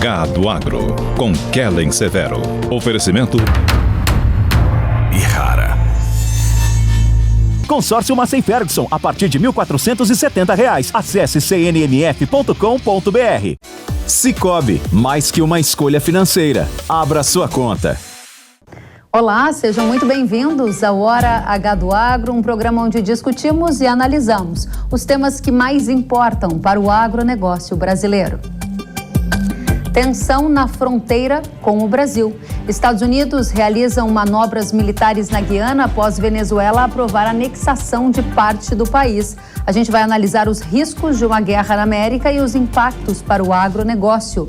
Gado Agro, com Kellen Severo. Oferecimento Ihara. Consórcio Massey Ferguson, a partir de R$ 1.470. Acesse cnmf.com.br. Sicoob, mais que uma escolha financeira. Abra sua conta. Olá, sejam muito bem-vindos ao Hora H do Agro, um programa onde discutimos e analisamos os temas que mais importam para o agronegócio brasileiro. Tensão na fronteira com o Brasil. Estados Unidos realizam manobras militares na Guiana após Venezuela aprovar a anexação de parte do país. A gente vai analisar os riscos de uma guerra na América e os impactos para o agronegócio.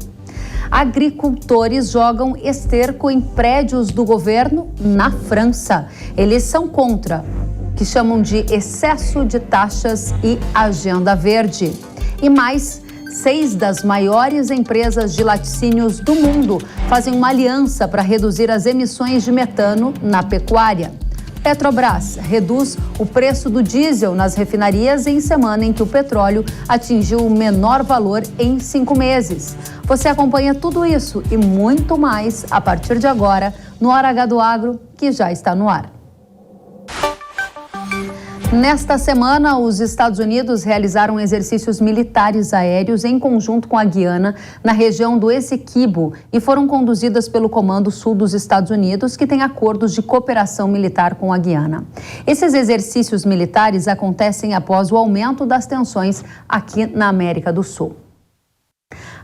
Agricultores jogam esterco em prédios do governo na França. Eles são contra o que chamam de excesso de taxas e agenda verde. E mais, 6 das maiores empresas de laticínios do mundo fazem uma aliança para reduzir as emissões de metano na pecuária. Petrobras reduz o preço do diesel nas refinarias em semana em que o petróleo atingiu o menor valor em 5 meses. Você acompanha tudo isso e muito mais a partir de agora no Hora H do Agro, que já está no ar. Nesta semana, os Estados Unidos realizaram exercícios militares aéreos em conjunto com a Guiana, na região do Essequibo, e foram conduzidas pelo Comando Sul dos Estados Unidos, que tem acordos de cooperação militar com a Guiana. Esses exercícios militares acontecem após o aumento das tensões aqui na América do Sul.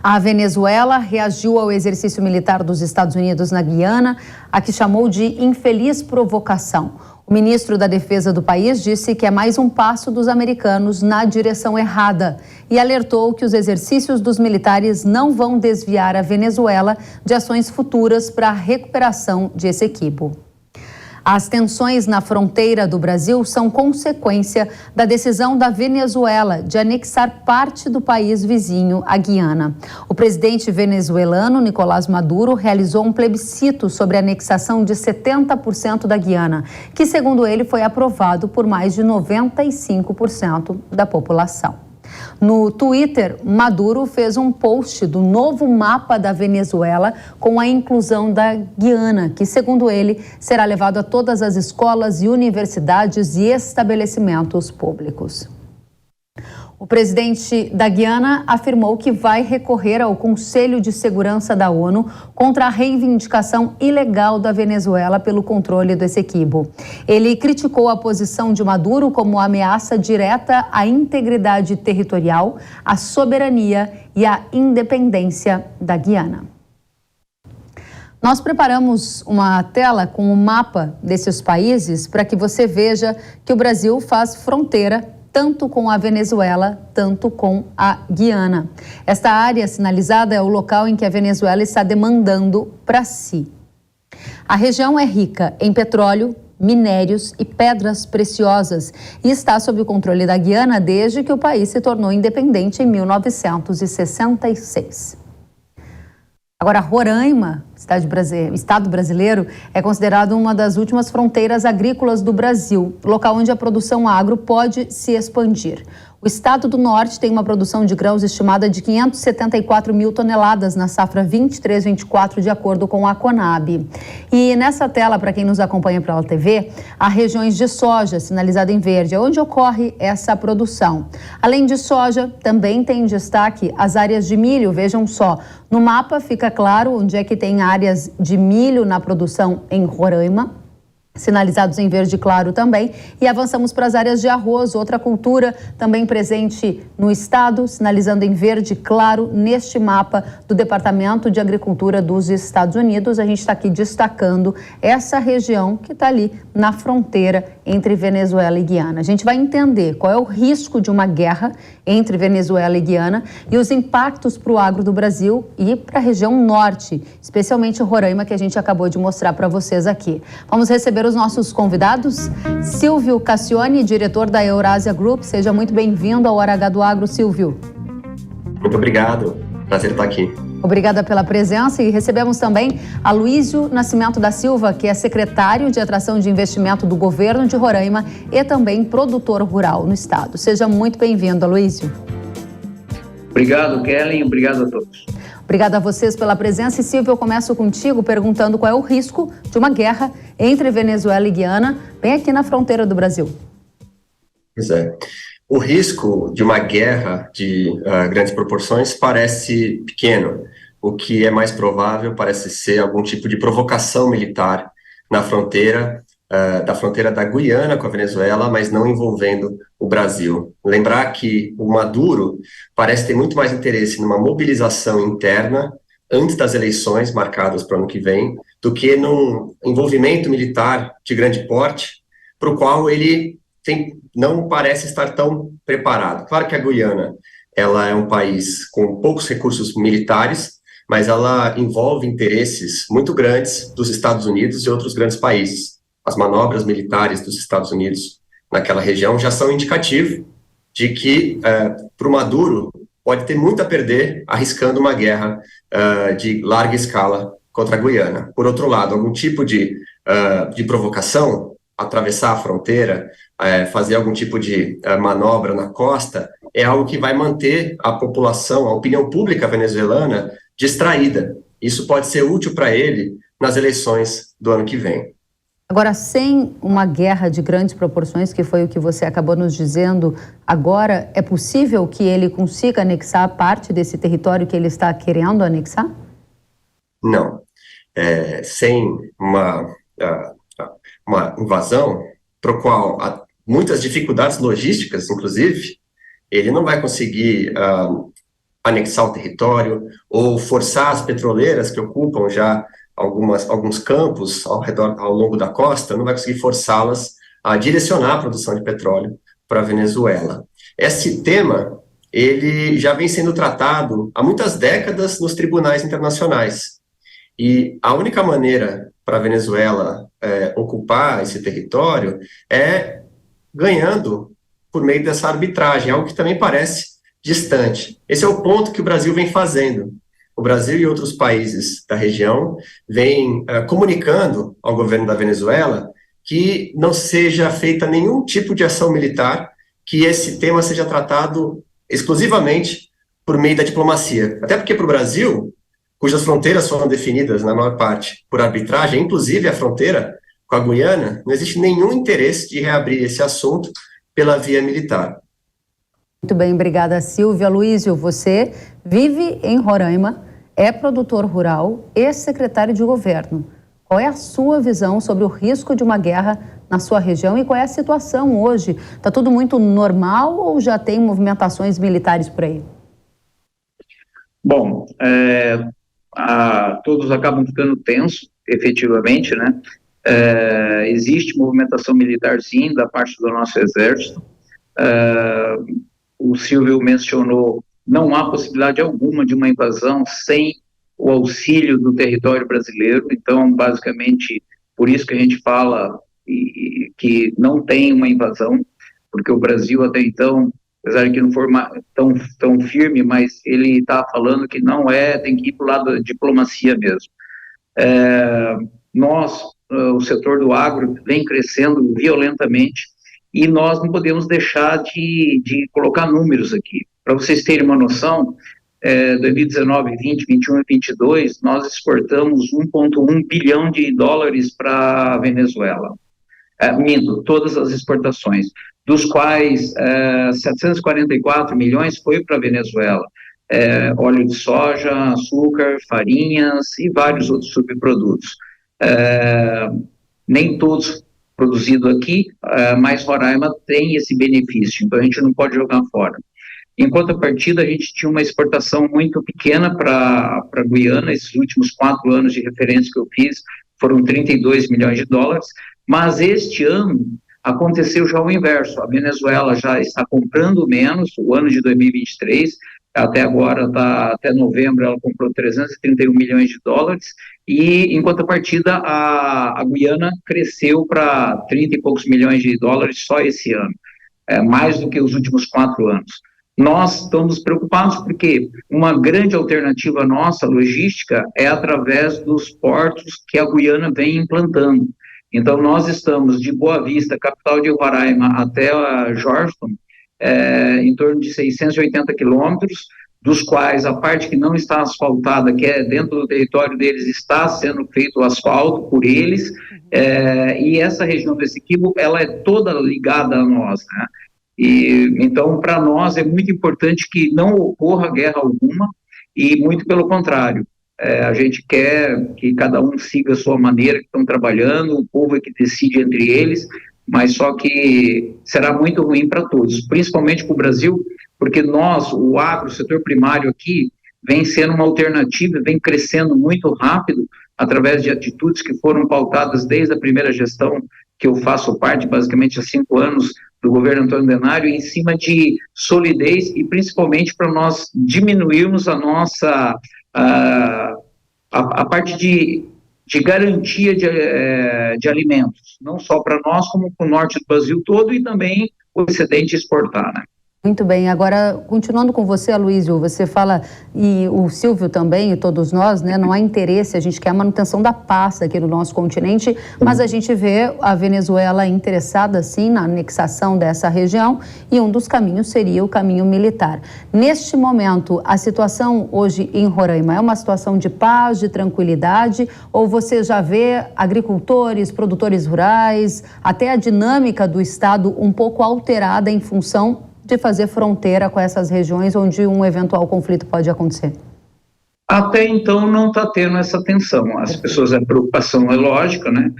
A Venezuela reagiu ao exercício militar dos Estados Unidos na Guiana, a que chamou de infeliz provocação. O ministro da Defesa do país disse que é mais um passo dos americanos na direção errada e alertou que os exercícios dos militares não vão desviar a Venezuela de ações futuras para a recuperação de Essequibo. As tensões na fronteira do Brasil são consequência da decisão da Venezuela de anexar parte do país vizinho, a Guiana. O presidente venezuelano, Nicolás Maduro, realizou um plebiscito sobre a anexação de 70% da Guiana, que, segundo ele, foi aprovado por mais de 95% da população. No Twitter, Maduro fez um post do novo mapa da Venezuela com a inclusão da Guiana, que, segundo ele, será levado a todas as escolas e universidades e estabelecimentos públicos. O presidente da Guiana afirmou que vai recorrer ao Conselho de Segurança da ONU contra a reivindicação ilegal da Venezuela pelo controle do Essequibo. Ele criticou a posição de Maduro como ameaça direta à integridade territorial, à soberania e à independência da Guiana. Nós preparamos uma tela com o mapa desses países para que você veja que o Brasil faz fronteira tanto com a Venezuela, tanto com a Guiana. Esta área sinalizada é o local em que a Venezuela está demandando para si. A região é rica em petróleo, minérios e pedras preciosas e está sob o controle da Guiana desde que o país se tornou independente em 1966. Agora, Roraima, estado brasileiro, é considerado uma das últimas fronteiras agrícolas do Brasil, local onde a produção agro pode se expandir. O estado do Norte tem uma produção de grãos estimada de 574 mil toneladas na safra 23-24, de acordo com a Conab. E nessa tela, para quem nos acompanha pela TV, há regiões de soja, sinalizada em verde, onde ocorre essa produção. Além de soja, também tem destaque as áreas de milho, vejam só. No mapa fica claro onde é que tem áreas de milho na produção em Roraima, sinalizados em verde claro também, e avançamos para as áreas de arroz, outra cultura também presente no estado, sinalizando em verde claro neste mapa do Departamento de Agricultura dos Estados Unidos. A gente está aqui destacando essa região que está ali na fronteira entre Venezuela e Guiana. A gente vai entender qual é o risco de uma guerra entre Venezuela e Guiana e os impactos para o agro do Brasil e para a região norte, especialmente Roraima, que a gente acabou de mostrar para vocês aqui. Vamos receber os nossos convidados. Silvio Cassione, diretor da Eurasia Group. Seja muito bem-vindo ao Hora H do Agro, Silvio. Muito obrigado. Prazer estar aqui. Obrigada pela presença e recebemos também Aloísio Nascimento da Silva, que é secretário de Atração de Investimento do Governo de Roraima e também produtor rural no estado. Seja muito bem-vindo, Aloísio. Obrigado, Kellen. Obrigado a todos. Obrigada a vocês pela presença. E Silvio, eu começo contigo perguntando qual é o risco de uma guerra entre Venezuela e Guiana, bem aqui na fronteira do Brasil. Pois é. O risco de uma guerra de grandes proporções parece pequeno. O que é mais provável parece ser algum tipo de provocação militar na fronteira, da fronteira da Guiana com a Venezuela, mas não envolvendo o Brasil. Lembrar que o Maduro parece ter muito mais interesse numa mobilização interna antes das eleições marcadas para o ano que vem, do que num envolvimento militar de grande porte, para o qual ele não parece estar tão preparado. Claro que a Guiana ela é um país com poucos recursos militares, mas ela envolve interesses muito grandes dos Estados Unidos e outros grandes países. As manobras militares dos Estados Unidos naquela região já são indicativo de que, para o Maduro, pode ter muito a perder arriscando uma guerra de larga escala contra a Guiana. Por outro lado, algum tipo de provocação, atravessar a fronteira, fazer algum tipo de manobra na costa, é algo que vai manter a população, a opinião pública venezuelana, distraída. Isso pode ser útil para ele nas eleições do ano que vem. Agora, sem uma guerra de grandes proporções, que foi o que você acabou nos dizendo agora, é possível que ele consiga anexar parte desse território que ele está querendo anexar? Não. Sem uma invasão, para o qual há muitas dificuldades logísticas, inclusive, ele não vai conseguir anexar o território ou forçar as petroleiras que ocupam já alguns campos ao longo da costa, não vai conseguir forçá-las a direcionar a produção de petróleo para a Venezuela. Esse tema, ele já vem sendo tratado há muitas décadas nos tribunais internacionais. E a única maneira para a Venezuela ocupar esse território é ganhando por meio dessa arbitragem, algo que também parece distante. Esse é o ponto que o Brasil vem fazendo. O Brasil e outros países da região vêm comunicando ao governo da Venezuela que não seja feita nenhum tipo de ação militar, que esse tema seja tratado exclusivamente por meio da diplomacia. Até porque para o Brasil, cujas fronteiras foram definidas, na maior parte, por arbitragem, inclusive a fronteira com a Guiana, não existe nenhum interesse de reabrir esse assunto pela via militar. Muito bem, obrigada, Silvia. Luísio, você vive em Roraima, é produtor rural e secretário de governo. Qual é a sua visão sobre o risco de uma guerra na sua região e qual é a situação hoje? Está tudo muito normal ou já tem movimentações militares por aí? Bom, todos acabam ficando tensos, efetivamente, né? Existe movimentação militar, sim, da parte do nosso exército. O Silvio mencionou, não há possibilidade alguma de uma invasão sem o auxílio do território brasileiro. Então, basicamente, por isso que a gente fala que não tem uma invasão, porque o Brasil até então, apesar de que não for tão firme, mas ele está falando que não tem que ir para o lado da diplomacia mesmo. O setor do agro vem crescendo violentamente, e nós não podemos deixar de colocar números aqui. Para vocês terem uma noção, 2019, 20, 21 e 22, nós exportamos 1,1 bilhão de dólares para a Venezuela. Todas as exportações, dos quais 744 milhões foi para a Venezuela. Óleo de soja, açúcar, farinhas e vários outros subprodutos. Nem todos produzido aqui, mas Roraima tem esse benefício, então a gente não pode jogar fora. Em contrapartida, a gente tinha uma exportação muito pequena para a Guiana. Esses últimos 4 anos de referência que eu fiz foram 32 milhões de dólares, mas este ano aconteceu já o inverso. A Venezuela já está comprando menos, o ano de 2023, até agora, até novembro, ela comprou 331 milhões de dólares, e, em contrapartida, a Guiana cresceu para 30 e poucos milhões de dólares só esse ano, mais do que os últimos 4 anos. Nós estamos preocupados porque uma grande alternativa nossa, logística, é através dos portos que a Guiana vem implantando. Então, nós estamos de Boa Vista, capital de Roraima, até Georgetown, em torno de 680 quilômetros. dos quais a parte que não está asfaltada, que é dentro do território deles, está sendo feito o asfalto por eles, e essa região do Essequibo, ela é toda ligada a nós, né? E, então, para nós é muito importante que não ocorra guerra alguma, e muito pelo contrário, a gente quer que cada um siga a sua maneira, que estão trabalhando, o povo é que decide entre eles, mas só que será muito ruim para todos, principalmente para o Brasil, porque nós, o agro, o setor primário aqui, vem sendo uma alternativa, vem crescendo muito rápido, através de atitudes que foram pautadas desde a primeira gestão, que eu faço parte, basicamente há 5 anos, do governo Antônio Denário, em cima de solidez e principalmente para nós diminuirmos a nossa, a parte de garantia de alimentos, não só para nós, como para o norte do Brasil todo e também o excedente exportar, né? Muito bem, agora continuando com você, Aloysio, você fala, e o Silvio também, e todos nós, né, não há interesse, a gente quer a manutenção da paz aqui no nosso continente, mas a gente vê a Venezuela interessada, sim, na anexação dessa região, e um dos caminhos seria o caminho militar. Neste momento, a situação hoje em Roraima é uma situação de paz, de tranquilidade, ou você já vê agricultores, produtores rurais, até a dinâmica do Estado um pouco alterada em função de fazer fronteira com essas regiões onde um eventual conflito pode acontecer? Até então não está tendo essa tensão. As pessoas, a preocupação é lógica, né?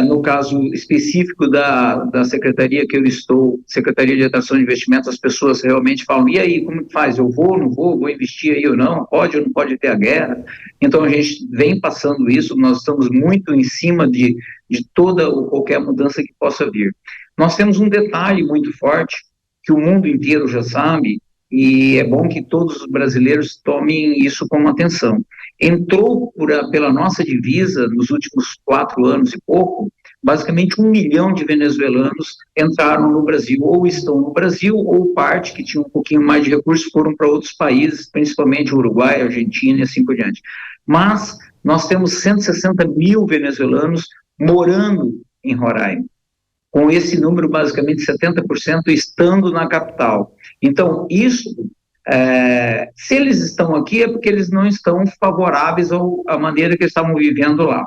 No caso específico da secretaria que eu estou, Secretaria de Atração de Investimentos, as pessoas realmente falam, e aí, como que faz? Eu vou, não vou, vou investir aí ou não? Pode ou não pode ter a guerra? Então a gente vem passando isso, nós estamos muito em cima de toda ou qualquer mudança que possa vir. Nós temos um detalhe muito forte, que o mundo inteiro já sabe, e é bom que todos os brasileiros tomem isso como atenção. Entrou pela nossa divisa, nos últimos 4 anos e pouco, basicamente 1 milhão de venezuelanos entraram no Brasil, ou estão no Brasil, ou parte que tinha um pouquinho mais de recursos foram para outros países, principalmente Uruguai, Argentina e assim por diante. Mas nós temos 160 mil venezuelanos morando em Roraima. Com esse número, basicamente 70% estando na capital. Então, isso, se eles estão aqui, é porque eles não estão favoráveis à maneira que eles estavam vivendo lá.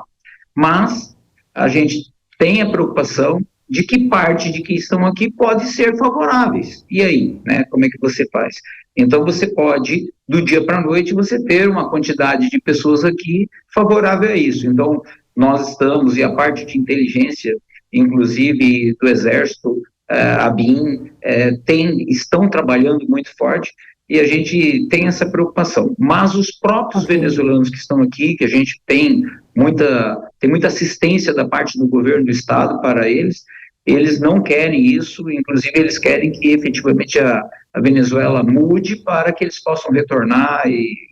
Mas a gente tem a preocupação de que parte de que estão aqui pode ser favoráveis. E aí, né, como é que você faz? Então, você pode, do dia para a noite, você ter uma quantidade de pessoas aqui favorável a isso. Então, nós estamos, e a parte de inteligência, inclusive do Exército, a BIM, estão trabalhando muito forte, e a gente tem essa preocupação. Mas os próprios venezuelanos que estão aqui, que a gente tem muita assistência da parte do governo do Estado para eles não querem isso, inclusive eles querem que efetivamente a Venezuela mude para que eles possam retornar e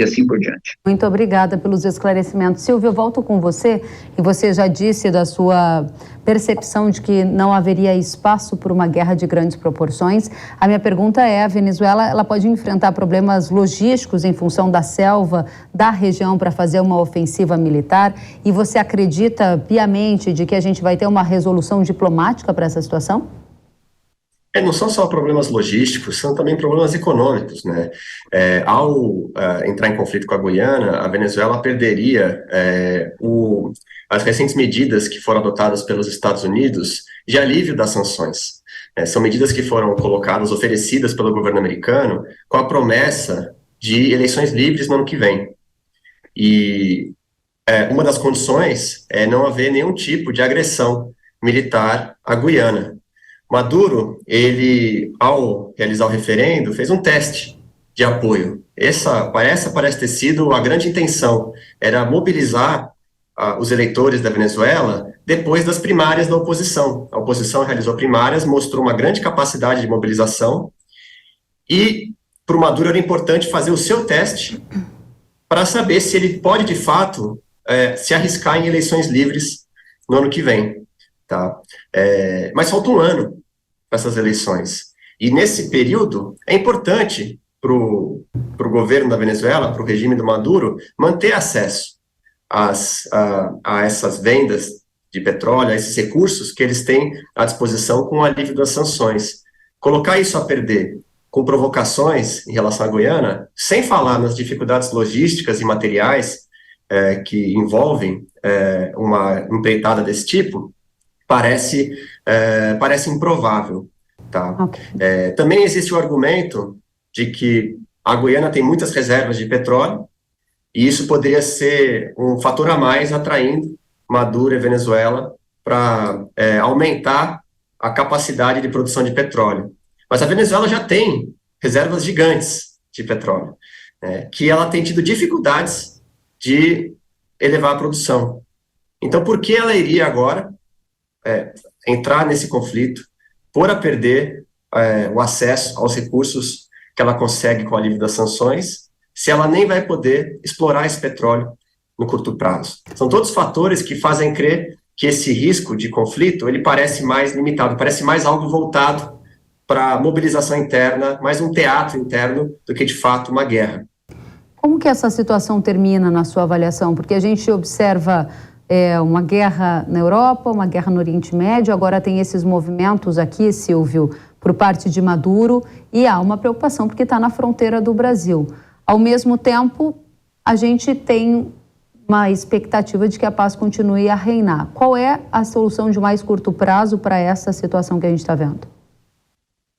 assim por diante. Muito obrigada pelos esclarecimentos. Silvio, eu volto com você, e você já disse da sua percepção de que não haveria espaço para uma guerra de grandes proporções. A minha pergunta é, a Venezuela, ela pode enfrentar problemas logísticos em função da selva, da região, para fazer uma ofensiva militar, e você acredita piamente de que a gente vai ter uma resolução diplomática para essa situação? Não são só problemas logísticos, são também problemas econômicos, né? Ao entrar em conflito com a Guiana, a Venezuela perderia as recentes medidas que foram adotadas pelos Estados Unidos de alívio das sanções. São medidas que foram colocadas, oferecidas pelo governo americano, com a promessa de eleições livres no ano que vem. E uma das condições é não haver nenhum tipo de agressão militar à Guiana. Maduro, ele, ao realizar o referendo, fez um teste de apoio. Essa parece ter sido a grande intenção, era mobilizar os eleitores da Venezuela depois das primárias da oposição. A oposição realizou primárias, mostrou uma grande capacidade de mobilização, e para o Maduro era importante fazer o seu teste para saber se ele pode, de fato, se arriscar em eleições livres no ano que vem. Tá? Mas falta um ano para essas eleições. E nesse período é importante para o governo da Venezuela, para o regime do Maduro, manter acesso a essas vendas de petróleo, a esses recursos que eles têm à disposição com o alívio das sanções. Colocar isso a perder com provocações em relação à Guiana, sem falar nas dificuldades logísticas e materiais que envolvem uma empreitada desse tipo, parece improvável. Tá? Okay. Também existe o argumento de que a Guiana tem muitas reservas de petróleo, e isso poderia ser um fator a mais atraindo Maduro e Venezuela para aumentar a capacidade de produção de petróleo. Mas a Venezuela já tem reservas gigantes de petróleo, que ela tem tido dificuldades de elevar a produção. Então, por que ela iria agora entrar nesse conflito, pôr a perder o acesso aos recursos que ela consegue com o alívio das sanções, se ela nem vai poder explorar esse petróleo no curto prazo? São todos fatores que fazem crer que esse risco de conflito, ele parece mais limitado, parece mais algo voltado para a mobilização interna, mais um teatro interno do que, de fato, uma guerra. Como que essa situação termina na sua avaliação? Porque a gente observa uma guerra na Europa, uma guerra no Oriente Médio, agora tem esses movimentos aqui, Silvio, por parte de Maduro, e há uma preocupação porque está na fronteira do Brasil. Ao mesmo tempo, a gente tem uma expectativa de que a paz continue a reinar. Qual é a solução de mais curto prazo para essa situação que a gente está vendo?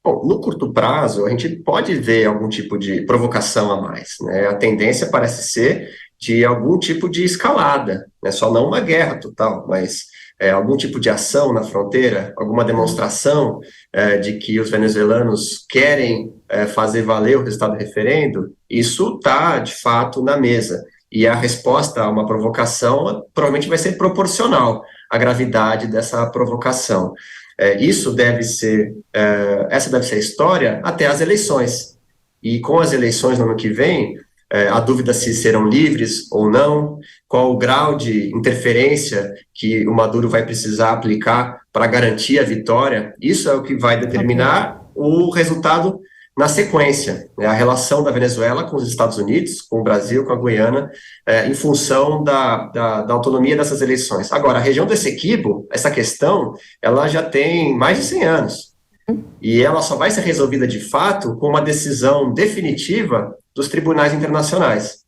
Bom, no curto prazo, a gente pode ver algum tipo de provocação a mais, né? A tendência parece ser de algum tipo de escalada, né? Só não uma guerra total, mas algum tipo de ação na fronteira, alguma demonstração de que os venezuelanos querem fazer valer o resultado do referendo. Isso está, de fato, na mesa. E a resposta a uma provocação provavelmente vai ser proporcional à gravidade dessa provocação. Essa deve ser a história até as eleições. E com as eleições no ano que vem, a dúvida se serão livres ou não, qual o grau de interferência que o Maduro vai precisar aplicar para garantir a vitória, isso é o que vai determinar o resultado na sequência, a relação da Venezuela com os Estados Unidos, com o Brasil, com a Guiana, em função da autonomia dessas eleições. Agora, a região do Essequibo, essa questão, ela já tem mais de 100 anos, e ela só vai ser resolvida de fato com uma decisão definitiva dos tribunais internacionais.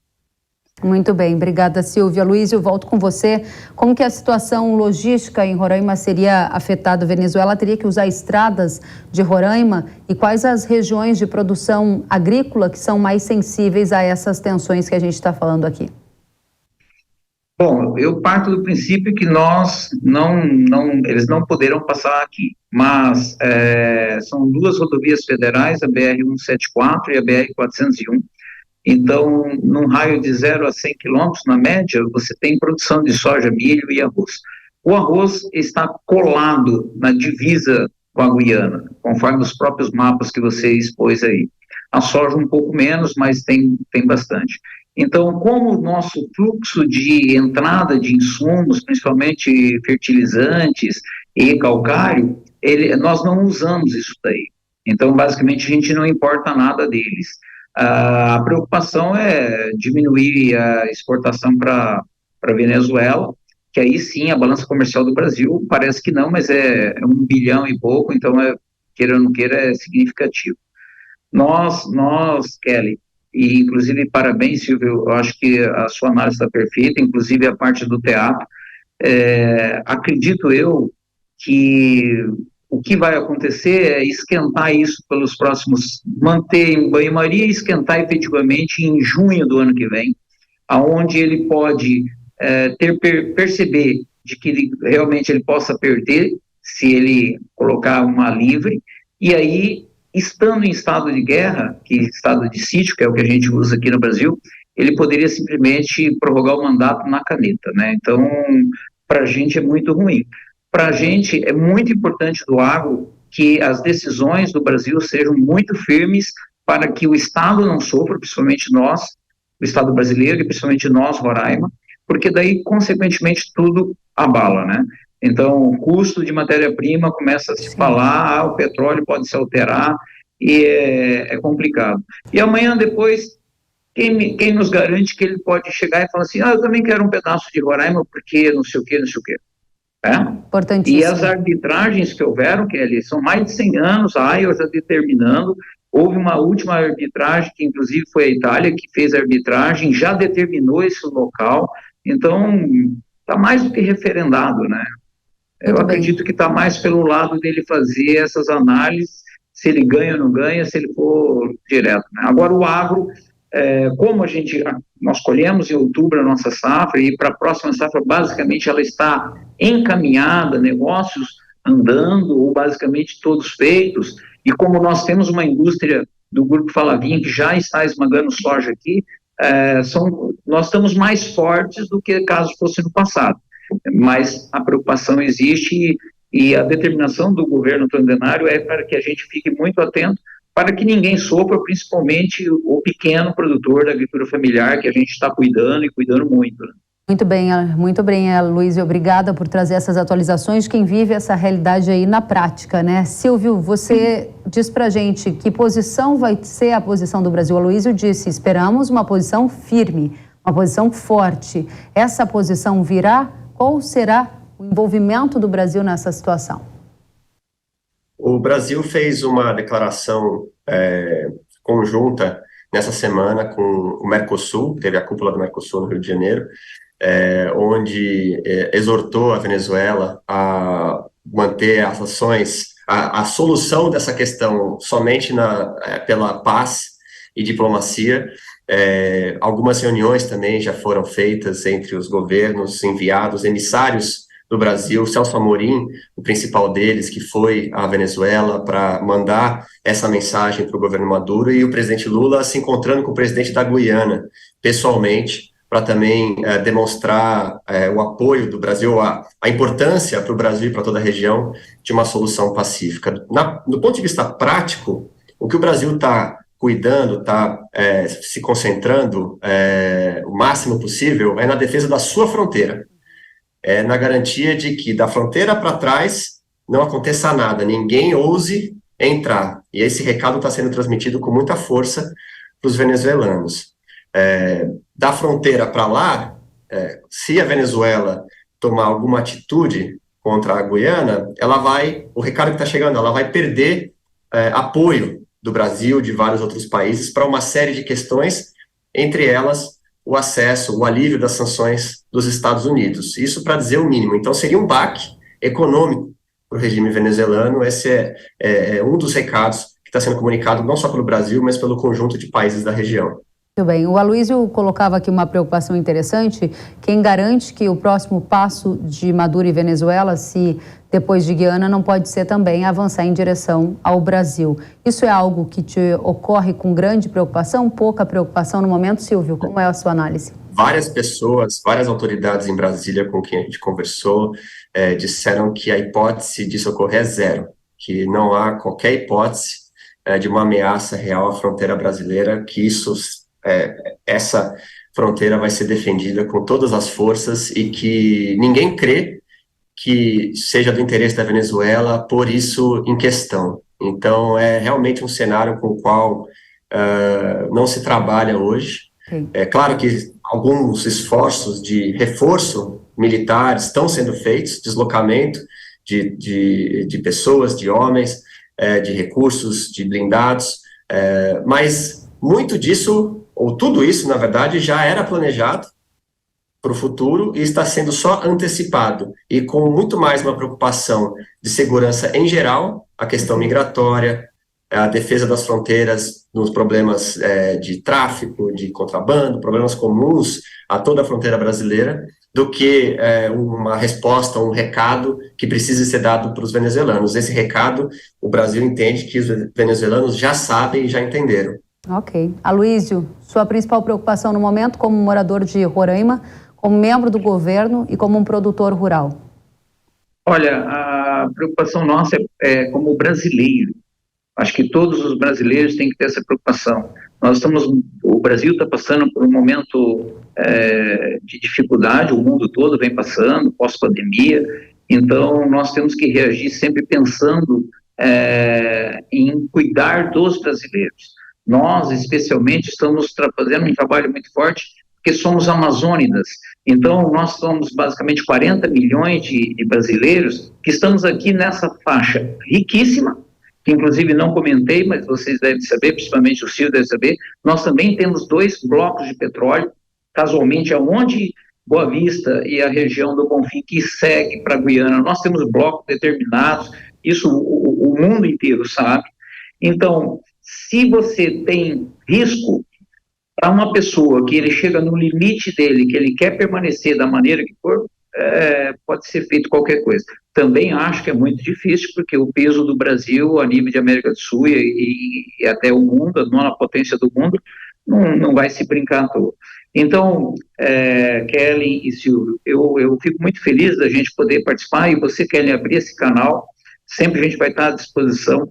Muito bem, obrigada, Silvia. Luiz, eu volto com você. Como que a situação logística em Roraima seria afetada? A Venezuela teria que usar estradas de Roraima? E quais as regiões de produção agrícola que são mais sensíveis a essas tensões que a gente está falando aqui? Bom, eu parto do princípio que eles não poderão passar aqui, mas são duas rodovias federais, a BR-174 e a BR-401. Então, num raio de 0 a 100 quilômetros, na média, você tem produção de soja, milho e arroz. O arroz está colado na divisa com a Guiana, conforme os próprios mapas que você expôs aí. A soja um pouco menos, mas tem bastante. Então, como o nosso fluxo de entrada de insumos, principalmente fertilizantes e calcário, nós não usamos isso daí. Então, basicamente, a gente não importa nada deles. A preocupação é diminuir a exportação para a Venezuela, que aí sim a balança comercial do Brasil parece que não, mas é 1 bilhão e pouco, então, queira ou não queira, é significativo. Nós, Kelly, e inclusive parabéns, Silvio, eu acho que a sua análise está perfeita, inclusive a parte do teatro. Acredito eu que o que vai acontecer é esquentar isso pelos próximos, manter em banho-maria e esquentar efetivamente em junho do ano que vem, aonde ele pode perceber de que realmente ele possa perder se ele colocar uma livre, e aí, estando em estado de guerra, estado de sítio, que é o que a gente usa aqui no Brasil, ele poderia simplesmente prorrogar o mandato na caneta, né? Então, para a gente é muito ruim. Para a gente é muito importante do agro que as decisões do Brasil sejam muito firmes para que o Estado não sofra, principalmente nós, o Estado brasileiro e principalmente nós, Roraima, porque daí, consequentemente, tudo abala, né? Então, o custo de matéria-prima começa a se falar, o petróleo pode se alterar, e é complicado. E amanhã depois, quem nos garante que ele pode chegar e falar assim, eu também quero um pedaço de Roraima, porque não sei o quê. E as arbitragens que houveram, Kelly, são mais de 100 anos, a IOA já determinando Houve uma última arbitragem, que inclusive foi a Itália que fez a arbitragem, já determinou esse local, então está mais do que referendado, né? Eu acredito que está mais pelo lado dele fazer essas análises, se ele ganha ou não ganha, se ele for direto, né? Agora o agro, como nós colhemos em outubro a nossa safra, e para a próxima safra, basicamente, ela está encaminhada, negócios andando, ou basicamente todos feitos, e como nós temos uma indústria do Grupo Falavinha que já está esmagando soja aqui, nós estamos mais fortes do que caso fosse no passado. Mas a preocupação existe e a determinação do governo trandenário é para que a gente fique muito atento para que ninguém sofra, principalmente o pequeno produtor da agricultura familiar, que a gente está cuidando e cuidando muito, né? Muito bem, Luiz, e obrigada por trazer essas atualizações de quem vive essa realidade aí na prática, né? Silvio, você diz pra gente que posição vai ser a posição do Brasil. O Aloysio disse, esperamos uma posição firme, uma posição forte. Essa posição virá? Qual será o envolvimento do Brasil nessa situação? O Brasil fez uma declaração conjunta nessa semana com o Mercosul, teve a cúpula do Mercosul no Rio de Janeiro, onde exortou a Venezuela a manter as ações, a solução dessa questão somente pela paz e diplomacia. Algumas reuniões também já foram feitas entre os governos enviados, emissários do Brasil, Celso Amorim, o principal deles, que foi à Venezuela para mandar essa mensagem para o governo Maduro, e o presidente Lula se encontrando com o presidente da Guiana, pessoalmente, para também demonstrar o apoio do Brasil, a importância para o Brasil e para toda a região de uma solução pacífica. Do ponto de vista prático, o que o Brasil está cuidando, está se concentrando o máximo possível é na defesa da sua fronteira, na garantia de que da fronteira para trás não aconteça nada, ninguém ouse entrar. E esse recado está sendo transmitido com muita força para os venezuelanos. Da fronteira para lá, se a Venezuela tomar alguma atitude contra a Guiana, o recado que está chegando, ela vai perder apoio do Brasil, de vários outros países, para uma série de questões, entre elas o acesso, o alívio das sanções dos Estados Unidos. Isso para dizer o mínimo. Então seria um baque econômico para o regime venezuelano. Esse é um dos recados que está sendo comunicado não só pelo Brasil, mas pelo conjunto de países da região. Muito bem. O Aloysio colocava aqui uma preocupação interessante. Quem garante que o próximo passo de Maduro e Venezuela, se depois de Guiana, não pode ser também avançar em direção ao Brasil? Isso é algo que te ocorre com grande preocupação, pouca preocupação no momento, Silvio? Como é a sua análise? Várias pessoas, várias autoridades em Brasília com quem a gente conversou, disseram que a hipótese disso ocorrer é zero, que não há qualquer hipótese de uma ameaça real à fronteira brasileira, que essa fronteira vai ser defendida com todas as forças e que ninguém crê que seja do interesse da Venezuela pôr isso em questão. Então, é realmente um cenário com o qual não se trabalha hoje. É claro que alguns esforços de reforço militar estão sendo feitos, deslocamento de pessoas, de homens, de recursos, de blindados, mas muito disso, ou tudo isso, na verdade, já era planejado para o futuro e está sendo só antecipado, e com muito mais uma preocupação de segurança em geral, a questão migratória, a defesa das fronteiras, nos problemas de tráfico, de contrabando, problemas comuns a toda a fronteira brasileira, do que uma resposta, um recado que precisa ser dado para os venezuelanos. Esse recado, o Brasil entende que os venezuelanos já sabem e já entenderam. Ok. Aloysio, sua principal preocupação no momento como morador de Roraima, como membro do governo e como um produtor rural? Olha, a preocupação nossa é como brasileiro. Acho que todos os brasileiros têm que ter essa preocupação. O Brasil está passando por um momento de dificuldade, o mundo todo vem passando, pós-pandemia, então nós temos que reagir sempre pensando em cuidar dos brasileiros. Nós, especialmente, estamos fazendo um trabalho muito forte, porque somos amazônidas. Então, nós somos basicamente 40 milhões de brasileiros que estamos aqui nessa faixa riquíssima, que inclusive não comentei, mas vocês devem saber, principalmente o Silvio deve saber, nós também temos 2 blocos de petróleo, casualmente aonde Boa Vista e a região do Bonfim, que segue para a Guiana, nós temos blocos determinados, isso o mundo inteiro sabe. Então, se você tem risco para uma pessoa que ele chega no limite dele, que ele quer permanecer da maneira que for, pode ser feito qualquer coisa. Também acho que é muito difícil, porque o peso do Brasil a nível de América do Sul e até o mundo, a nona potência do mundo, não vai se brincar à toa. Então, Kelly e Silvio, eu fico muito feliz da gente poder participar, e você, Kelly, abrir esse canal, sempre a gente vai estar à disposição,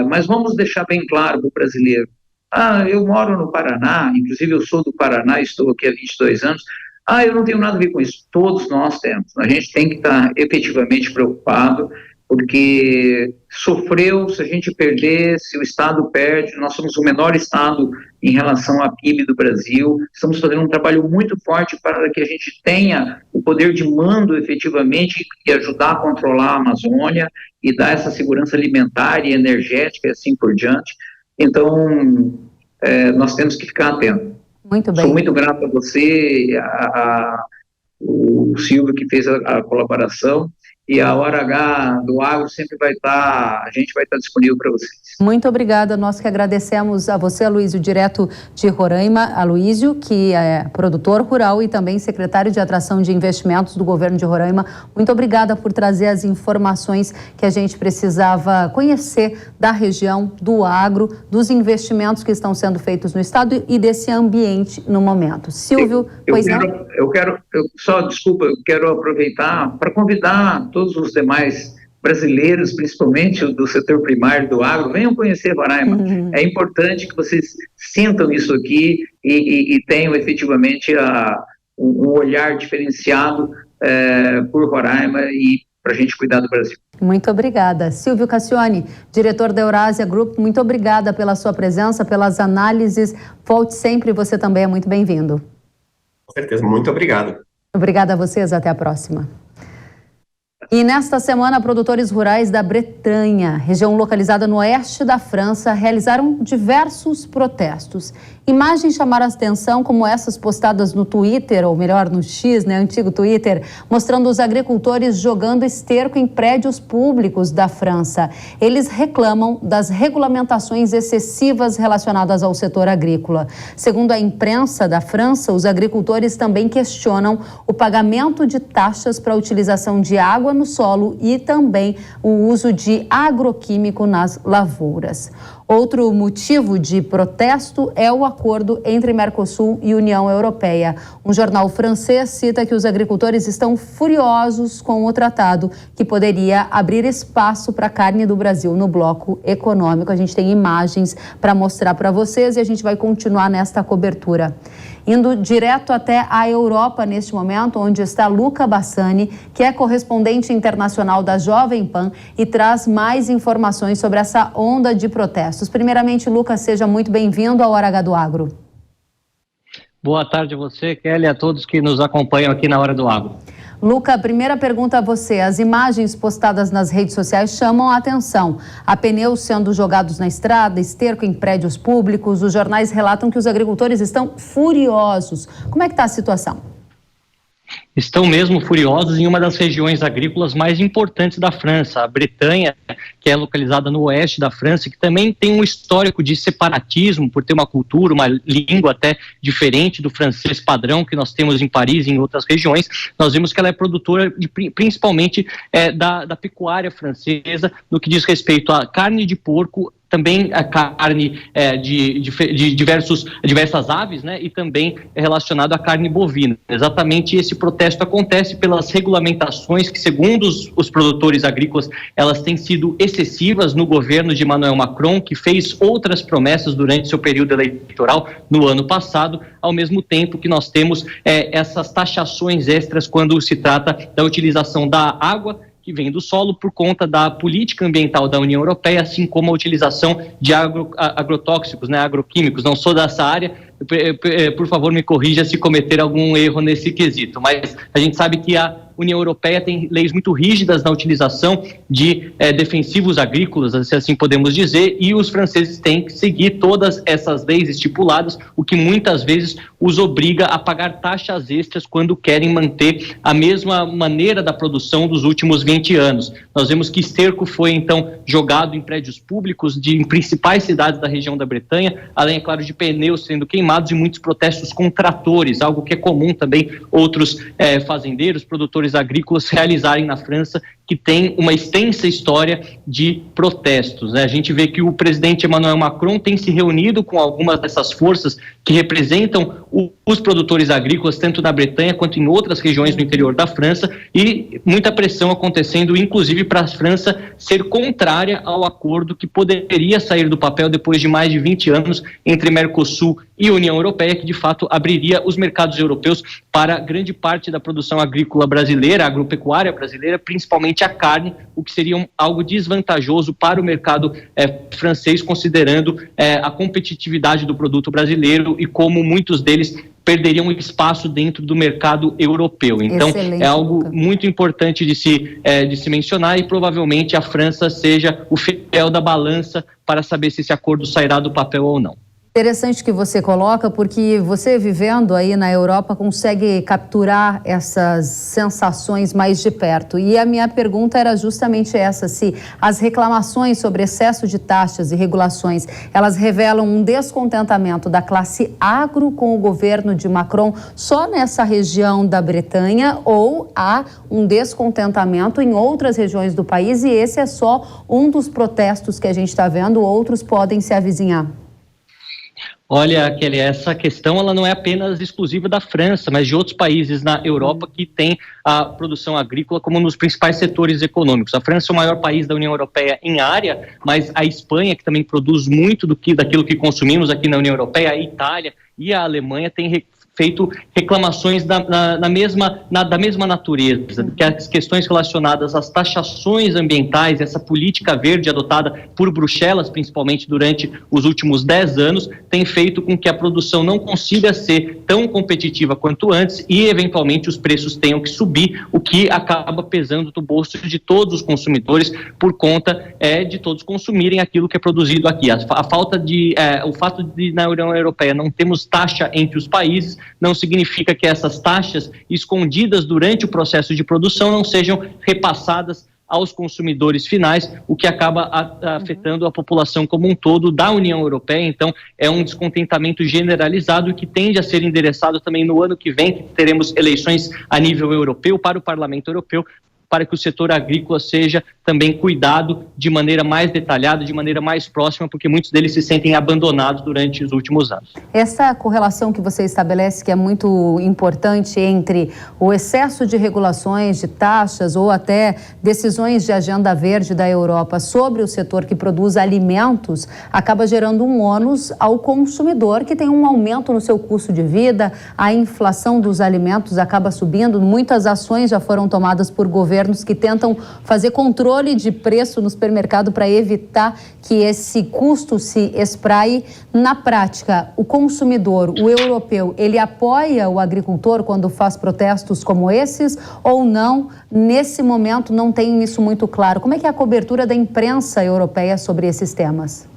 mas vamos deixar bem claro para o brasileiro, eu moro no Paraná, inclusive eu sou do Paraná, estou aqui há 22 anos, eu não tenho nada a ver com isso. Todos nós temos. A gente tem que estar efetivamente preocupado, porque sofreu, se a gente perder, se o Estado perde, nós somos o menor Estado em relação à PIB do Brasil, estamos fazendo um trabalho muito forte para que a gente tenha o poder de mando efetivamente e ajudar a controlar a Amazônia e dar essa segurança alimentar e energética e assim por diante. Então, nós temos que ficar atentos. Muito bem. Sou muito grato a você, o Silvio, que fez a colaboração, e a Hora H do Agro sempre a gente vai estar disponível para vocês. Muito obrigada, nós que agradecemos a você, Aloísio, direto de Roraima. Aloísio, que é produtor rural e também secretário de Atração de Investimentos do governo de Roraima, muito obrigada por trazer as informações que a gente precisava conhecer da região, do agro, dos investimentos que estão sendo feitos no estado e desse ambiente no momento. Silvio, eu quero aproveitar para convidar todos os demais brasileiros, principalmente do setor primário do agro, venham conhecer Roraima. É importante que vocês sintam isso aqui e tenham efetivamente um olhar diferenciado por Roraima e para a gente cuidar do Brasil. Muito obrigada. Silvio Cassione, diretor da Eurásia Group, muito obrigada pela sua presença, pelas análises. Volte sempre, você também é muito bem-vindo. Com certeza, muito obrigado. Obrigada a vocês, até a próxima. E nesta semana, produtores rurais da Bretanha, região localizada no oeste da França, realizaram diversos protestos. Imagens chamaram a atenção, como essas postadas no Twitter, ou melhor, no X, antigo Twitter, mostrando os agricultores jogando esterco em prédios públicos da França. Eles reclamam das regulamentações excessivas relacionadas ao setor agrícola. Segundo a imprensa da França, os agricultores também questionam o pagamento de taxas para a utilização de água no solo e também o uso de agroquímico nas lavouras. Outro motivo de protesto é o acordo entre Mercosul e União Europeia. Um jornal francês cita que os agricultores estão furiosos com o tratado, que poderia abrir espaço para a carne do Brasil no bloco econômico. A gente tem imagens para mostrar para vocês e a gente vai continuar nesta cobertura. Indo direto até a Europa neste momento, onde está Luca Bassani, que é correspondente internacional da Jovem Pan e traz mais informações sobre essa onda de protestos. Primeiramente, Luca, seja muito bem-vindo ao Hora H do Agro. Boa tarde a você, Kelly, e a todos que nos acompanham aqui na Hora do Agro. Luca, primeira pergunta a você. As imagens postadas nas redes sociais chamam a atenção. Há pneus sendo jogados na estrada, esterco em prédios públicos. Os jornais relatam que os agricultores estão furiosos. Como é que está a situação? Estão mesmo furiosos em uma das regiões agrícolas mais importantes da França, a Bretanha, que é localizada no oeste da França, que também tem um histórico de separatismo, por ter uma cultura, uma língua até diferente do francês padrão que nós temos em Paris e em outras regiões. Nós vimos que ela é produtora principalmente da pecuária francesa, no que diz respeito à carne de porco, também a carne de diversas aves, e também relacionado à carne bovina. Exatamente esse protesto acontece pelas regulamentações que, segundo os produtores agrícolas, elas têm sido excessivas no governo de Emmanuel Macron, que fez outras promessas durante seu período eleitoral no ano passado, ao mesmo tempo que nós temos essas taxações extras quando se trata da utilização da água que vem do solo por conta da política ambiental da União Europeia, assim como a utilização de agrotóxicos, agroquímicos. Não sou dessa área, por favor, me corrija se cometer algum erro nesse quesito, mas a gente sabe que a União Europeia tem leis muito rígidas na utilização de defensivos agrícolas, se assim podemos dizer, e os franceses têm que seguir todas essas leis estipuladas, o que muitas vezes os obriga a pagar taxas extras quando querem manter a mesma maneira da produção dos últimos 20 anos. Nós vemos que esterco foi, então, jogado em prédios públicos em principais cidades da região da Bretanha, além, é claro, de pneus sendo queimados e muitos protestos com tratores, algo que é comum também outros fazendeiros, produtores agrícolas realizarem na França, que tem uma extensa história de protestos, né? A gente vê que o presidente Emmanuel Macron tem se reunido com algumas dessas forças que representam os produtores agrícolas, tanto na Bretanha quanto em outras regiões do interior da França, e muita pressão acontecendo, inclusive para a França ser contrária ao acordo que poderia sair do papel depois de mais de 20 anos entre Mercosul e União Europeia, que de fato abriria os mercados europeus para grande parte da produção agrícola brasileira, agropecuária brasileira, principalmente a carne, o que seria algo desvantajoso para o mercado francês, considerando a competitividade do produto brasileiro e como muitos deles perderiam espaço dentro do mercado europeu. Então, excelente, é algo muito importante de se mencionar, e provavelmente a França seja o fiel da balança para saber se esse acordo sairá do papel ou não. Interessante que você coloca, porque você, vivendo aí na Europa, consegue capturar essas sensações mais de perto. E a minha pergunta era justamente essa: se as reclamações sobre excesso de taxas e regulações, elas revelam um descontentamento da classe agro com o governo de Macron só nessa região da Bretanha, ou há um descontentamento em outras regiões do país, e esse é só um dos protestos que a gente está vendo, outros podem se avizinhar? Olha, Kelly, essa questão ela não é apenas exclusiva da França, mas de outros países na Europa que têm a produção agrícola como um dos principais setores econômicos. A França é o maior país da União Europeia em área, mas a Espanha, que também produz muito daquilo que consumimos aqui na União Europeia, a Itália e a Alemanha têm feito reclamações da mesma natureza, que as questões relacionadas às taxações ambientais, essa política verde adotada por Bruxelas, principalmente durante os últimos 10 anos, tem feito com que a produção não consiga ser tão competitiva quanto antes e, eventualmente, os preços tenham que subir, o que acaba pesando no bolso de todos os consumidores por conta de todos consumirem aquilo que é produzido aqui. O fato de na União Europeia não temos taxa entre os países não significa que essas taxas escondidas durante o processo de produção não sejam repassadas aos consumidores finais, o que acaba afetando a população como um todo da União Europeia. Então, é um descontentamento generalizado que tende a ser endereçado também no ano que vem, que teremos eleições a nível europeu para o Parlamento Europeu, para que o setor agrícola seja também cuidado de maneira mais detalhada, de maneira mais próxima, porque muitos deles se sentem abandonados durante os últimos anos. Essa correlação que você estabelece, que é muito importante entre o excesso de regulações, de taxas ou até decisões de agenda verde da Europa sobre o setor que produz alimentos, acaba gerando um ônus ao consumidor, que tem um aumento no seu custo de vida, a inflação dos alimentos acaba subindo, muitas ações já foram tomadas por governos que tentam fazer controle de preço no supermercado para evitar que esse custo se espraie. Na prática, o consumidor, o europeu, ele apoia o agricultor quando faz protestos como esses ou não? Nesse momento não tem isso muito claro. Como é que é a cobertura da imprensa europeia sobre esses temas?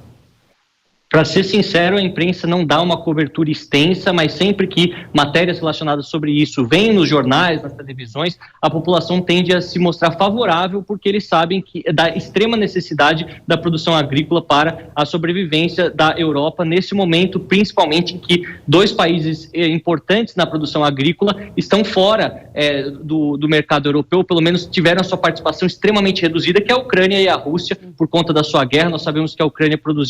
Para ser sincero, a imprensa não dá uma cobertura extensa, mas sempre que matérias relacionadas sobre isso vêm nos jornais, nas televisões, a população tende a se mostrar favorável, porque eles sabem que da extrema necessidade da produção agrícola para a sobrevivência da Europa, nesse momento, principalmente em que dois países importantes na produção agrícola estão fora do mercado europeu, pelo menos tiveram a sua participação extremamente reduzida, que é a Ucrânia e a Rússia, por conta da sua guerra. Nós sabemos que a Ucrânia produz